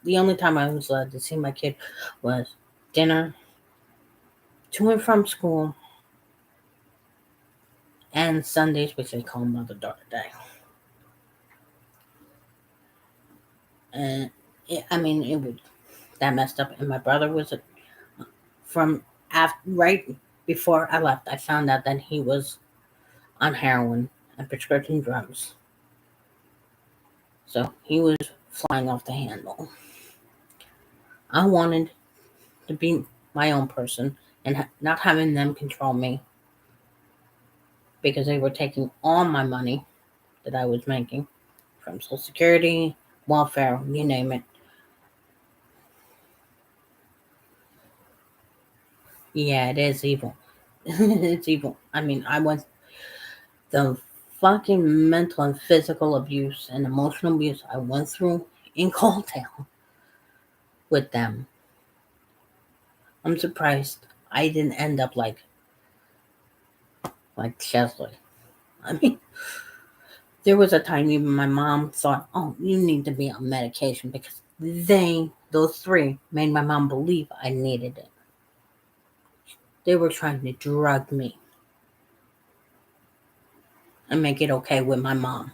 The only time I was allowed to see my kid was dinner, to and from school, and Sundays, which they call Mother-Daughter Day. And it would that messed up. And my brother was from right before I left. I found out that he was on heroin and prescription drugs, so he was flying off the handle. I wanted to be my own person and not having them control me because they were taking all my money that I was making from Social Security, welfare, you name it. Yeah, it is evil. It's evil. I mean, I went the fucking mental and physical abuse and emotional abuse I went through in Coldtown with them. I'm surprised I didn't end up like Cheslie. I mean, there was a time even my mom thought, "Oh, you need to be on medication," because those three, made my mom believe I needed it. They were trying to drug me and make it okay with my mom.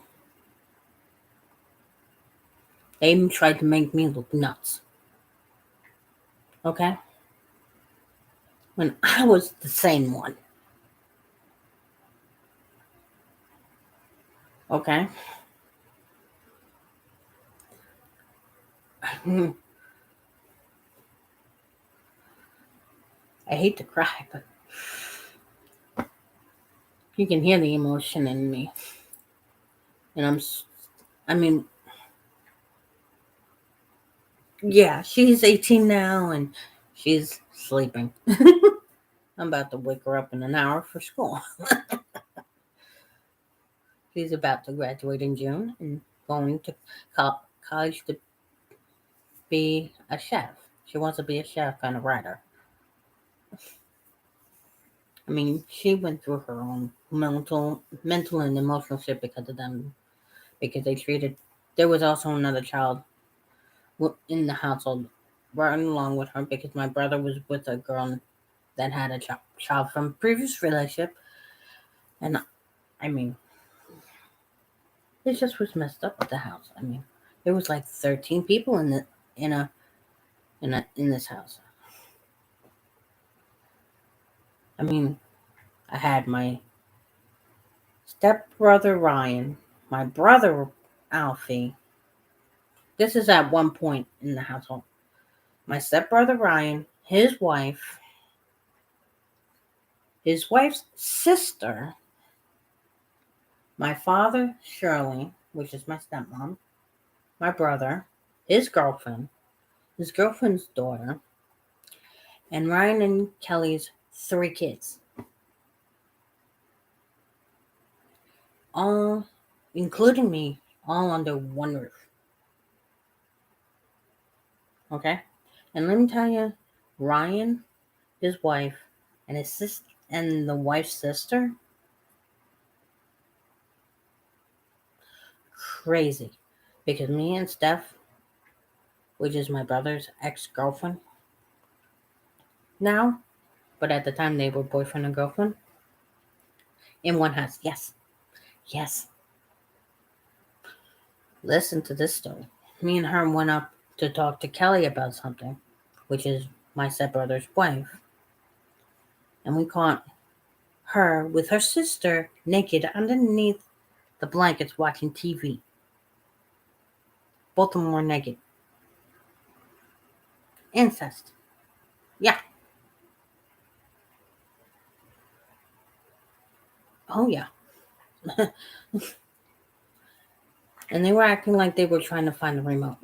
They even tried to make me look nuts. Okay? When I was the sane one. Okay? I hate to cry, but you can hear the emotion in me. And I mean, yeah, she's 18 now and she's sleeping. I'm about to wake her up in an hour for school. She's about to graduate in June and going to college to be a chef. She wants to be a chef and a writer. I mean, she went through her own mental and emotional shit because of them. Because they treated. There was also another child in the household running along with her because my brother was with a girl that had a child from a previous relationship, and I mean, it just was messed up at the house. I mean, there was like 13 people in a in this house. I mean, I had my stepbrother Ryan, my brother Alfie. This is at one point in the household. My stepbrother Ryan, his wife's sister, my father Shirley, which is my stepmom, my brother, his girlfriend's daughter, and Ryan and Kelly's 3 kids. All, including me, all under one roof. Okay? And let me tell you, Ryan, his wife, and his sister, and the wife's sister, crazy. Because me and Steph, which is my brother's ex-girlfriend now, but at the time they were boyfriend and girlfriend, in one house. Yes. Yes. Listen to this story. Me and her went up to talk to Kelly about something, which is my stepbrother's wife. And we caught her with her sister naked underneath the blankets watching TV. Both of them were naked. Incest. Yeah. Oh, yeah. And they were acting like they were trying to find the remote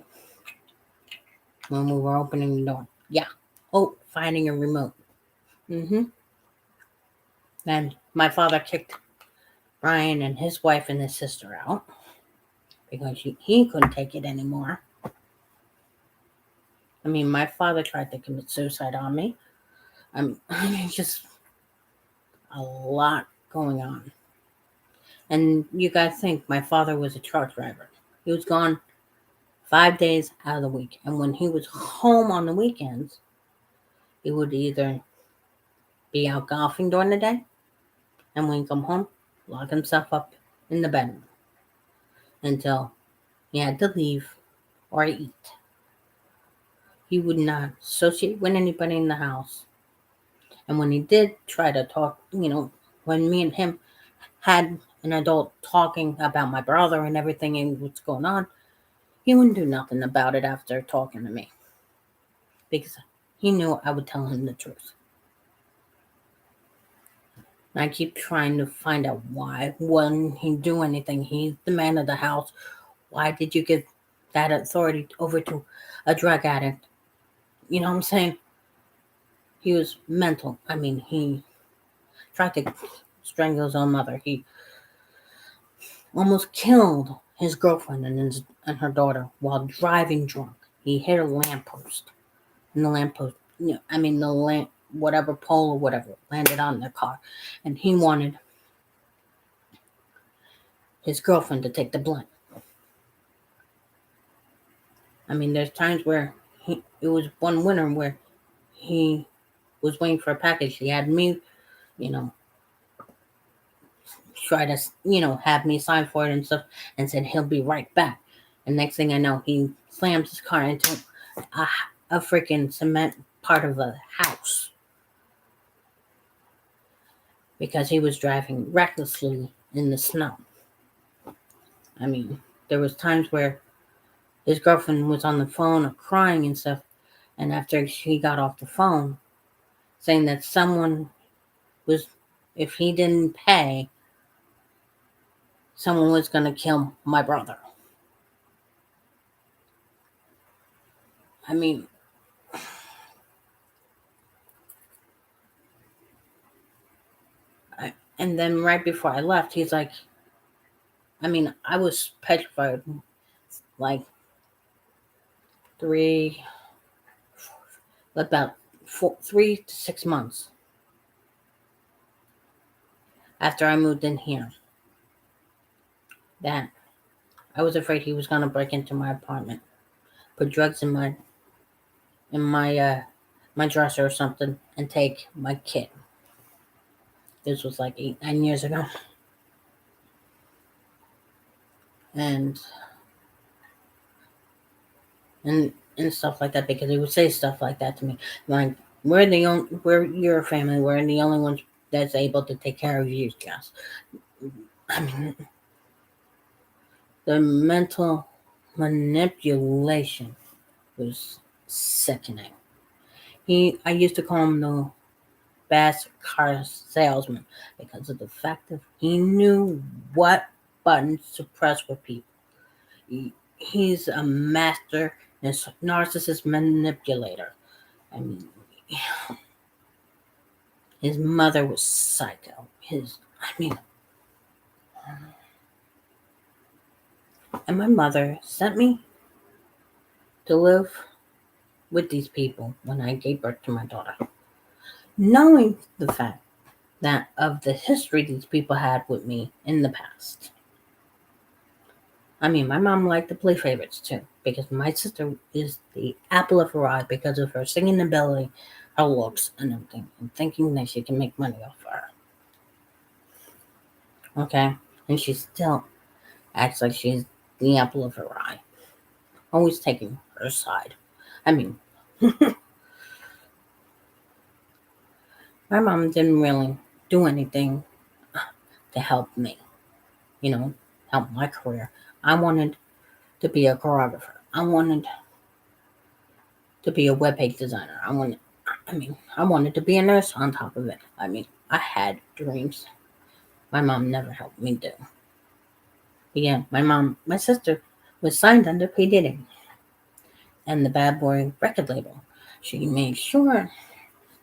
when we were opening the door. Yeah. Oh, finding a remote. Mm-hmm. And my father kicked Ryan and his wife and his sister out because he couldn't take it anymore. I mean, my father tried to commit suicide on me. I mean, just a lot going on. And you guys think my father was a truck driver. He was gone 5 days out of the week. And when he was home on the weekends, he would either be out golfing during the day, and when he come home, lock himself up in the bedroom until he had to leave or eat. He would not associate with anybody in the house. And when he did try to talk, when me and him had an adult talking about my brother and everything and what's going on, he wouldn't do nothing about it after talking to me because he knew I would tell him the truth. And I keep trying to find out why wouldn't he do anything. He's the man of the house. Why did you give that authority over to a drug addict? You know what I'm saying? He was mental. I mean, he tried to strangle his own mother. He almost killed his girlfriend and her daughter while driving drunk. He hit a lamppost. And the lamppost, the lamp, whatever pole or whatever, landed on their car. And he wanted his girlfriend to take the blame. I mean, there's times where it was one winter where he was waiting for a package. He had me, try to, have me sign for it and stuff and said he'll be right back. And next thing I know, he slams his car into a freaking cement part of a house because he was driving recklessly in the snow. I mean, there was times where his girlfriend was on the phone or crying and stuff, and after she got off the phone, saying that someone was, if he didn't pay, someone was going to kill my brother. I mean, and then right before I left, he's like, I was petrified like about 3 to 6 months after I moved in here, that I was afraid he was going to break into my apartment, put drugs in my dresser or something, and take my kid. This was like 8, 9 years ago. and and stuff like that, because he would say stuff like that to me, like, we're your family, we're the only ones that's able to take care of you, Jess. I mean, the mental manipulation was sickening. I used to call him the best car salesman because of the fact that he knew what buttons to press with people. He's a master narcissist manipulator. I mean, his mother was psycho. I mean, and my mother sent me to live with these people when I gave birth to my daughter, knowing the fact that of the history these people had with me in the past. I mean, my mom liked to play favorites too, because my sister is the apple of her eye because of her singing ability, her looks, and everything, and thinking that she can make money off of her. Okay? And she still acts like she's the apple of her eye, always taking her side. I mean, my mom didn't really do anything to help me, help my career. I wanted to be a choreographer. I wanted to be a web page designer. I wanted to be a nurse on top of it. I mean, I had dreams my mom never helped me do. Yeah, my sister was signed under P. Diddy and the Bad Boy record label. She made sure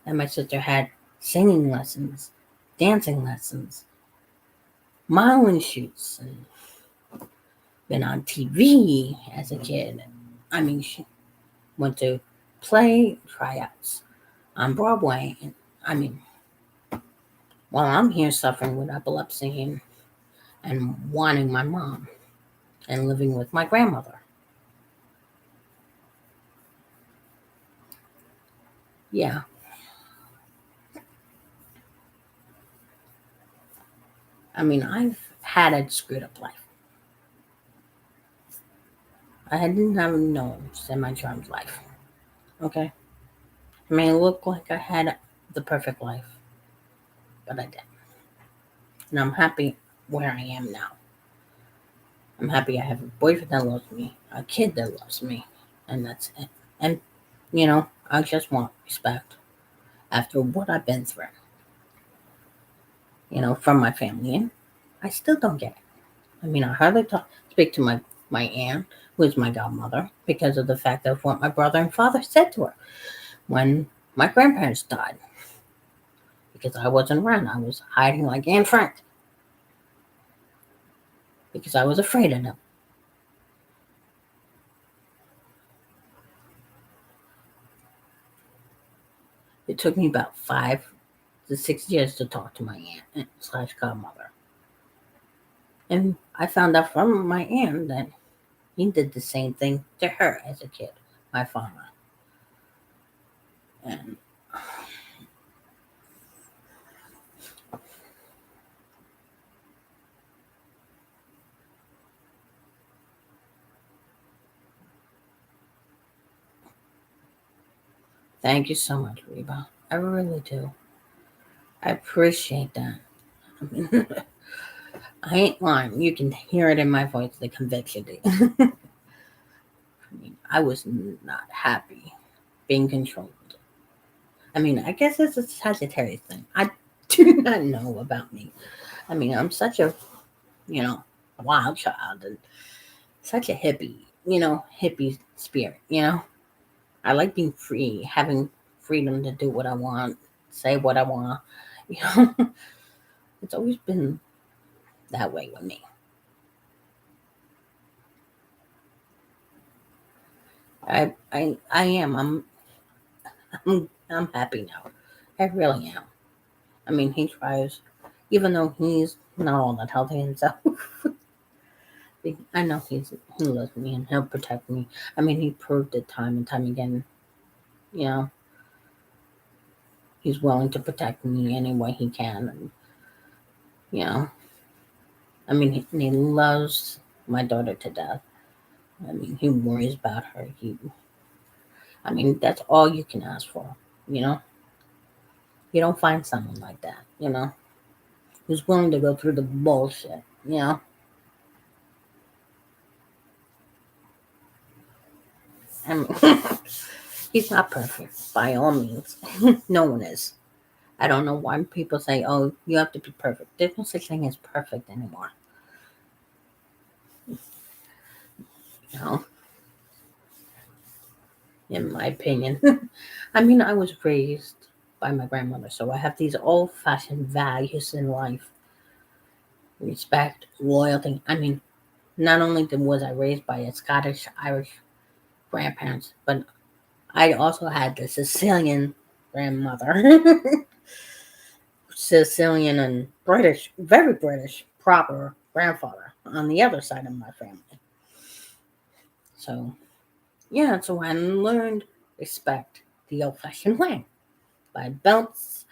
that my sister had singing lessons, dancing lessons, modeling shoots, and been on TV as a kid. I mean, she went to play tryouts on Broadway. And, I mean, while I'm here suffering with epilepsy and wanting my mom and living with my grandmother. Yeah. I mean, I've had a screwed up life. I didn't have no semi-charmed life. Okay? I mean, it looked like I had the perfect life, but I didn't. And I'm happy where I am now. I'm happy I have a boyfriend that loves me, a kid that loves me, and that's it. And, I just want respect after what I've been through, from my family. And I still don't get it. I mean, I hardly speak to my aunt, who is my godmother, because of the fact of what my brother and father said to her when my grandparents died. Because I wasn't around. I was hiding like Anne Frank. Because I was afraid of them. It took me about 5 to 6 years to talk to my aunt slash godmother. And I found out from my aunt that he did the same thing to her as a kid, my father. And thank you so much, Reba. I really do. I appreciate that. I mean, I ain't lying. You can hear it in my voice, the conviction. I mean, I was not happy being controlled. I mean, I guess it's a Sagittarius thing. I do not know about me. I mean, I'm such a, you know, wild child and such a hippie spirit. I like being free, having freedom to do what I want, say what I want. You know, it's always been that way with me. I am. I'm happy now. I really am. I mean, he tries, even though he's not all that healthy himself. I know he loves me and he'll protect me. I mean, he proved it time and time again. You know, he's willing to protect me any way he can. And, you know, I mean, he loves my daughter to death. I mean, he worries about her. That's all you can ask for, you know? You don't find someone like that, who's willing to go through the bullshit, I mean, he's not perfect by all means. No one is. I don't know why people say, oh, you have to be perfect. There's no such thing as perfect anymore, you know, in my opinion. I was raised by my grandmother, so I have these old fashioned values in life: respect, loyalty. Not only was I raised by a Scottish Irish grandparents, but I also had the Sicilian grandmother, Sicilian and British, very British, proper grandfather on the other side of my family. So, yeah, so I learned respect the old fashioned way by belts,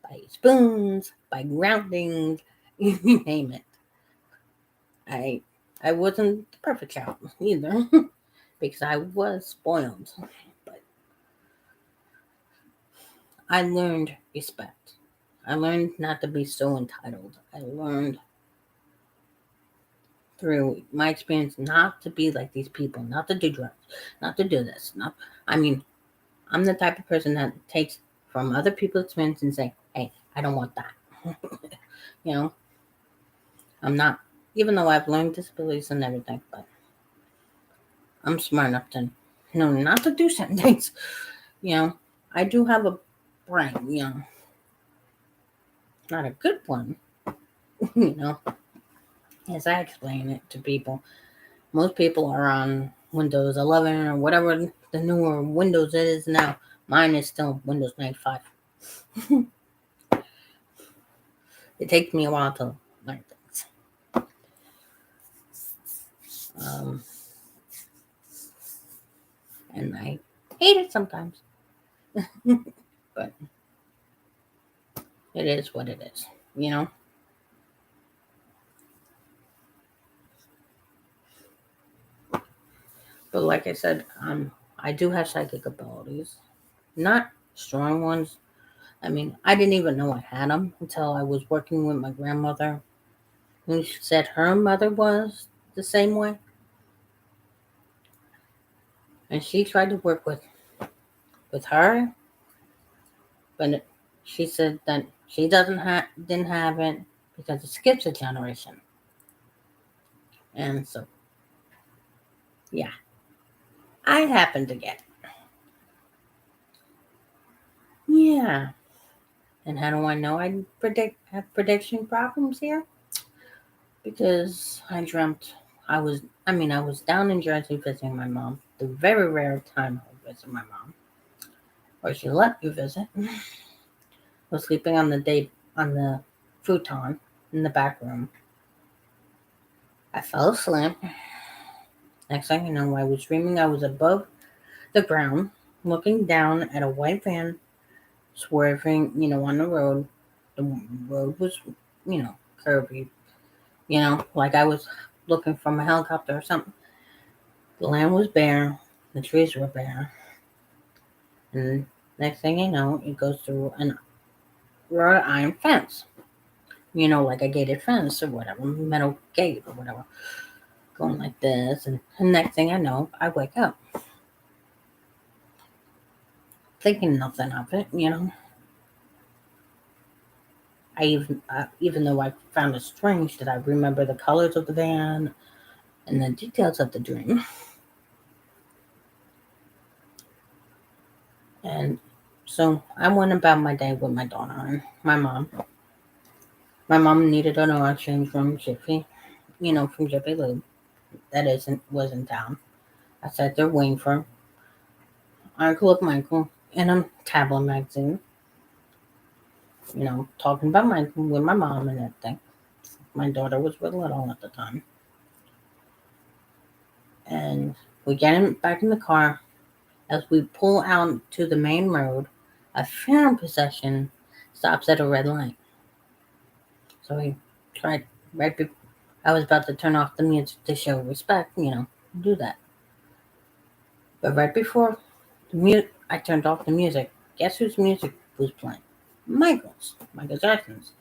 by spoons, by grounding, you name it. I I wasn't the perfect child either because I was spoiled, but I learned respect. I learned not to be so entitled. I learned through my experience not to be like these people, not to do drugs, not to do this. Not, I mean, I'm the type of person that takes from other people's experience and say, "Hey, I don't want that." you know, I'm not, even though I've learned disabilities and everything, but I'm smart enough to know not to do certain things. You know, I do have a brain. Not a good one. you know, as I explain it to people. Most people are on Windows 11 or whatever the newer Windows is now. Mine is still Windows 95. It takes me a while to learn things. Um, and I hate it sometimes. But it is what it is, you know? But like I said, I do have psychic abilities. Not strong ones. I didn't even know I had them until I was working with my grandmother, who said her mother was the same way. And she tried to work with her, but she said that she didn't have it because it skips a generation. And so, yeah, I happened to get it. Yeah. And how do I know I have prediction problems here? Because I dreamt I was down in Jersey visiting my mom. The very rare time I would visit my mom, or she let me visit. I was sleeping on the futon in the back room. I fell asleep. Next thing you know, I was dreaming I was above the ground, looking down at a white van swerving, on the road. The road was, curvy, like I was looking from a helicopter or something. The land was bare, the trees were bare, and next thing you know, it goes through a wrought iron fence, like a gated fence or whatever, metal gate or whatever, going like this, and next thing I know, I wake up, thinking nothing of it. Even though I found it strange that I remember the colors of the van and the details of the dream. And so I went about my day with my daughter and my mom. My mom needed an oil change from Jiffy, from Jiffy Lube. Was in town. I sat there waiting for an article of Michael in a tablet magazine, talking about Michael with my mom and everything. My daughter was real little at the time. And we get back in the car. As we pull out to the main road, a found possession stops at a red light. So we tried right I was about to turn off the music to show respect, do that. But right before I turned off the music, guess whose music was playing? Michael Jackson's.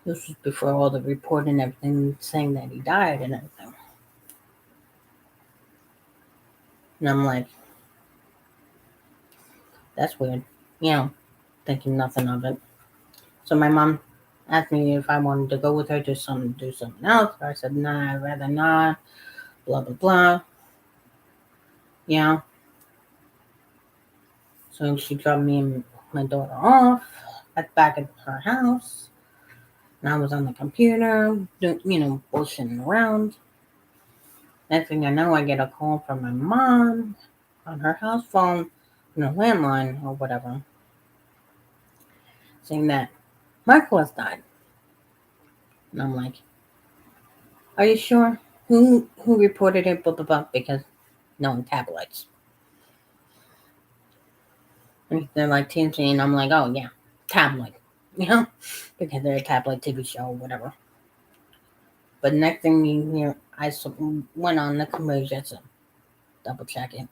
This was before all the report and everything saying that he died and everything. And I'm like, that's weird, thinking nothing of it. So my mom asked me if I wanted to go with her to do something else. I said, nah, I'd rather not. Blah blah blah. Yeah. So she dropped me and my daughter off back at her house. And I was on the computer, bullshitting around. Next thing I know, I get a call from my mom on her house phone, landline or whatever, saying that Michael has died. And I'm like, are you sure? Who reported it? Blah blah blah. Because no one tabloids. And they're like TNT, and I'm like, oh yeah, tabloid, because they're a tabloid TV show or whatever. But next thing you hear, I went on the commercial to double check it,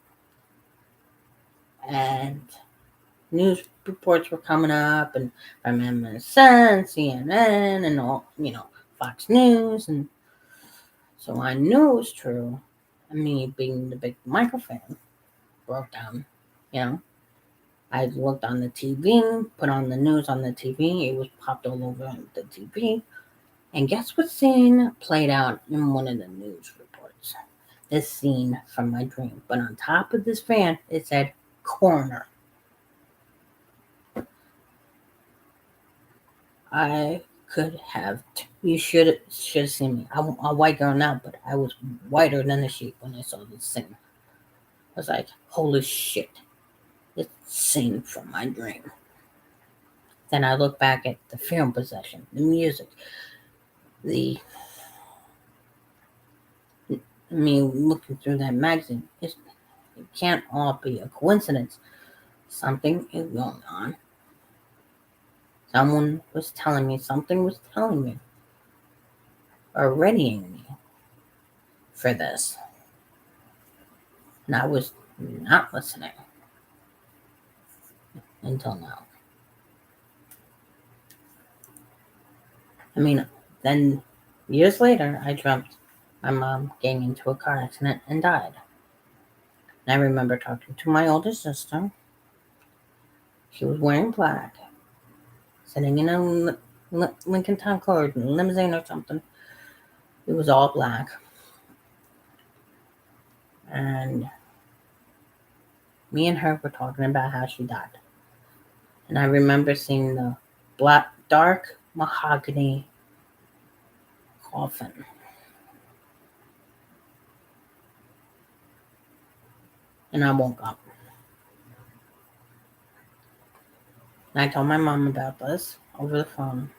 and news reports were coming up, and from MSN, CNN, and all, Fox News, and so I knew it was true. Me being the big Michael fan, broke down, I looked on the TV, put on the news on the TV. It was popped all over the TV. And guess what scene played out in one of the news reports? This scene from my dream. But on top of this fan, it said coroner. I could have. You should have seen me. I'm a white girl now, but I was whiter than a sheep when I saw this scene. I was like, holy shit. This scene from my dream. Then I look back at the film possession, the music, me looking through that magazine. It can't all be a coincidence. Something is going on. Something was telling me, or readying me for this. And I was not listening until now. Then years later, I dreamt my mom getting into a car accident and died. And I remember talking to my older sister. She was wearing black, sitting in a Lincoln Town Car limousine or something. It was all black. And me and her were talking about how she died. And I remember seeing the dark mahogany coffin. And I woke up. And I told my mom about this over the phone.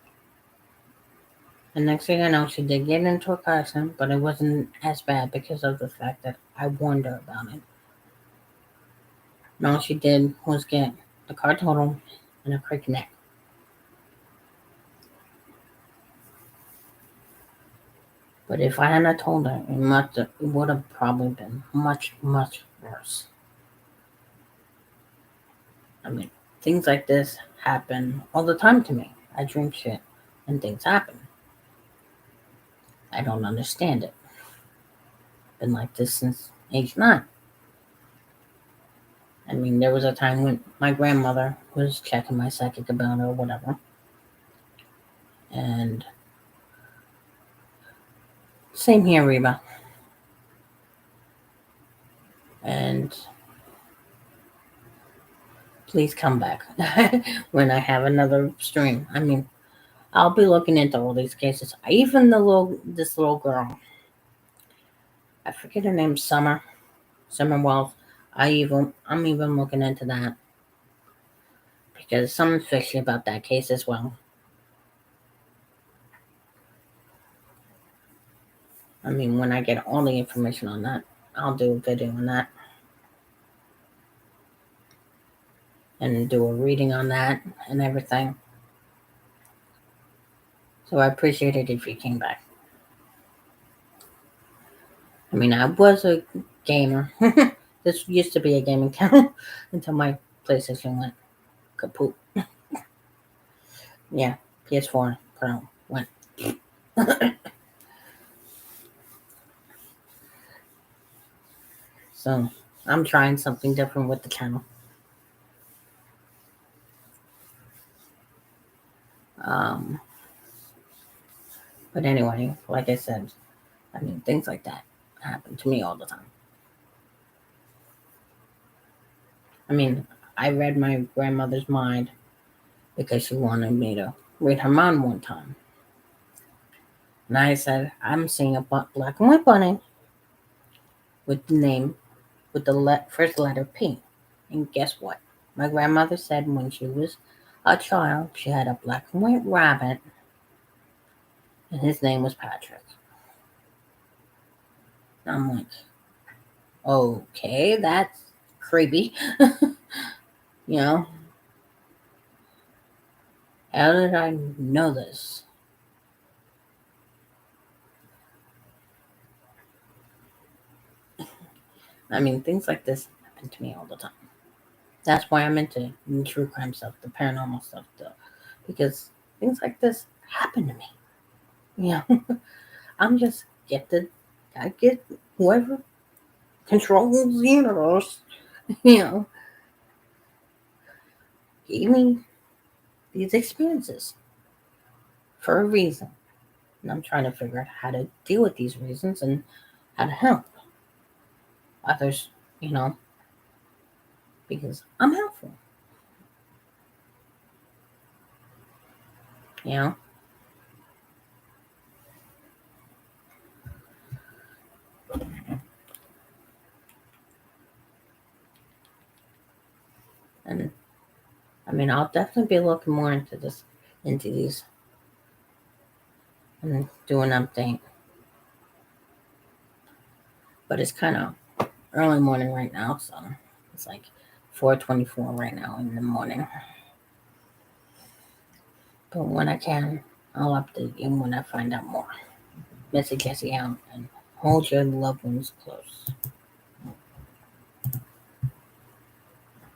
And next thing I know, she did get into a car accident, but it wasn't as bad because of the fact that I warned her about it. And all she did was get the car totaled and a crick neck. But if I hadn't told her, it would have probably been much, much worse. Things like this happen all the time to me. I dream shit and things happen. I don't understand it. Been like this since age 9. There was a time when my grandmother was checking my psychic about her or whatever. And same here, Reba. And please come back when I have another stream. I'll be looking into all these cases. Even this little girl. I forget her name, Summer Wells. I'm even looking into that. Because something's fishy about that case as well. When I get all the information on that, I'll do a video on that. And do a reading on that and everything. So I appreciate it if you came back. I mean, I was a gamer. This used to be a gaming channel until my PlayStation went kaput. Yeah, PS4 Pro went. So I'm trying something different with the channel. Um, but anyway, like I said, I mean, things like that happen to me all the time. I mean, I read my grandmother's mind because she wanted me to read her mind one time. And I said, I'm seeing a black and white bunny with the name, with the first letter P. And guess what? My grandmother said when she was a child, she had a black and white rabbit, and his name was Patrick. And I'm like, okay, that's creepy. You know, how did I know this? I mean, things like this happen to me all the time. That's why I'm into true crime stuff, the paranormal stuff, because things like this happen to me. You know, I'm just gifted. I get whoever controls the universe, you know, gave me these experiences for a reason. And I'm trying to figure out how to deal with these reasons and how to help others, you know, because I'm helpful, you know. And I mean, I'll definitely be looking more into this, into these, and doing an update. But it's kind of early morning right now, so it's like 4:24 right now in the morning. But when I can, I'll update you when I find out more. Missy Jessie out, and hold your loved ones close.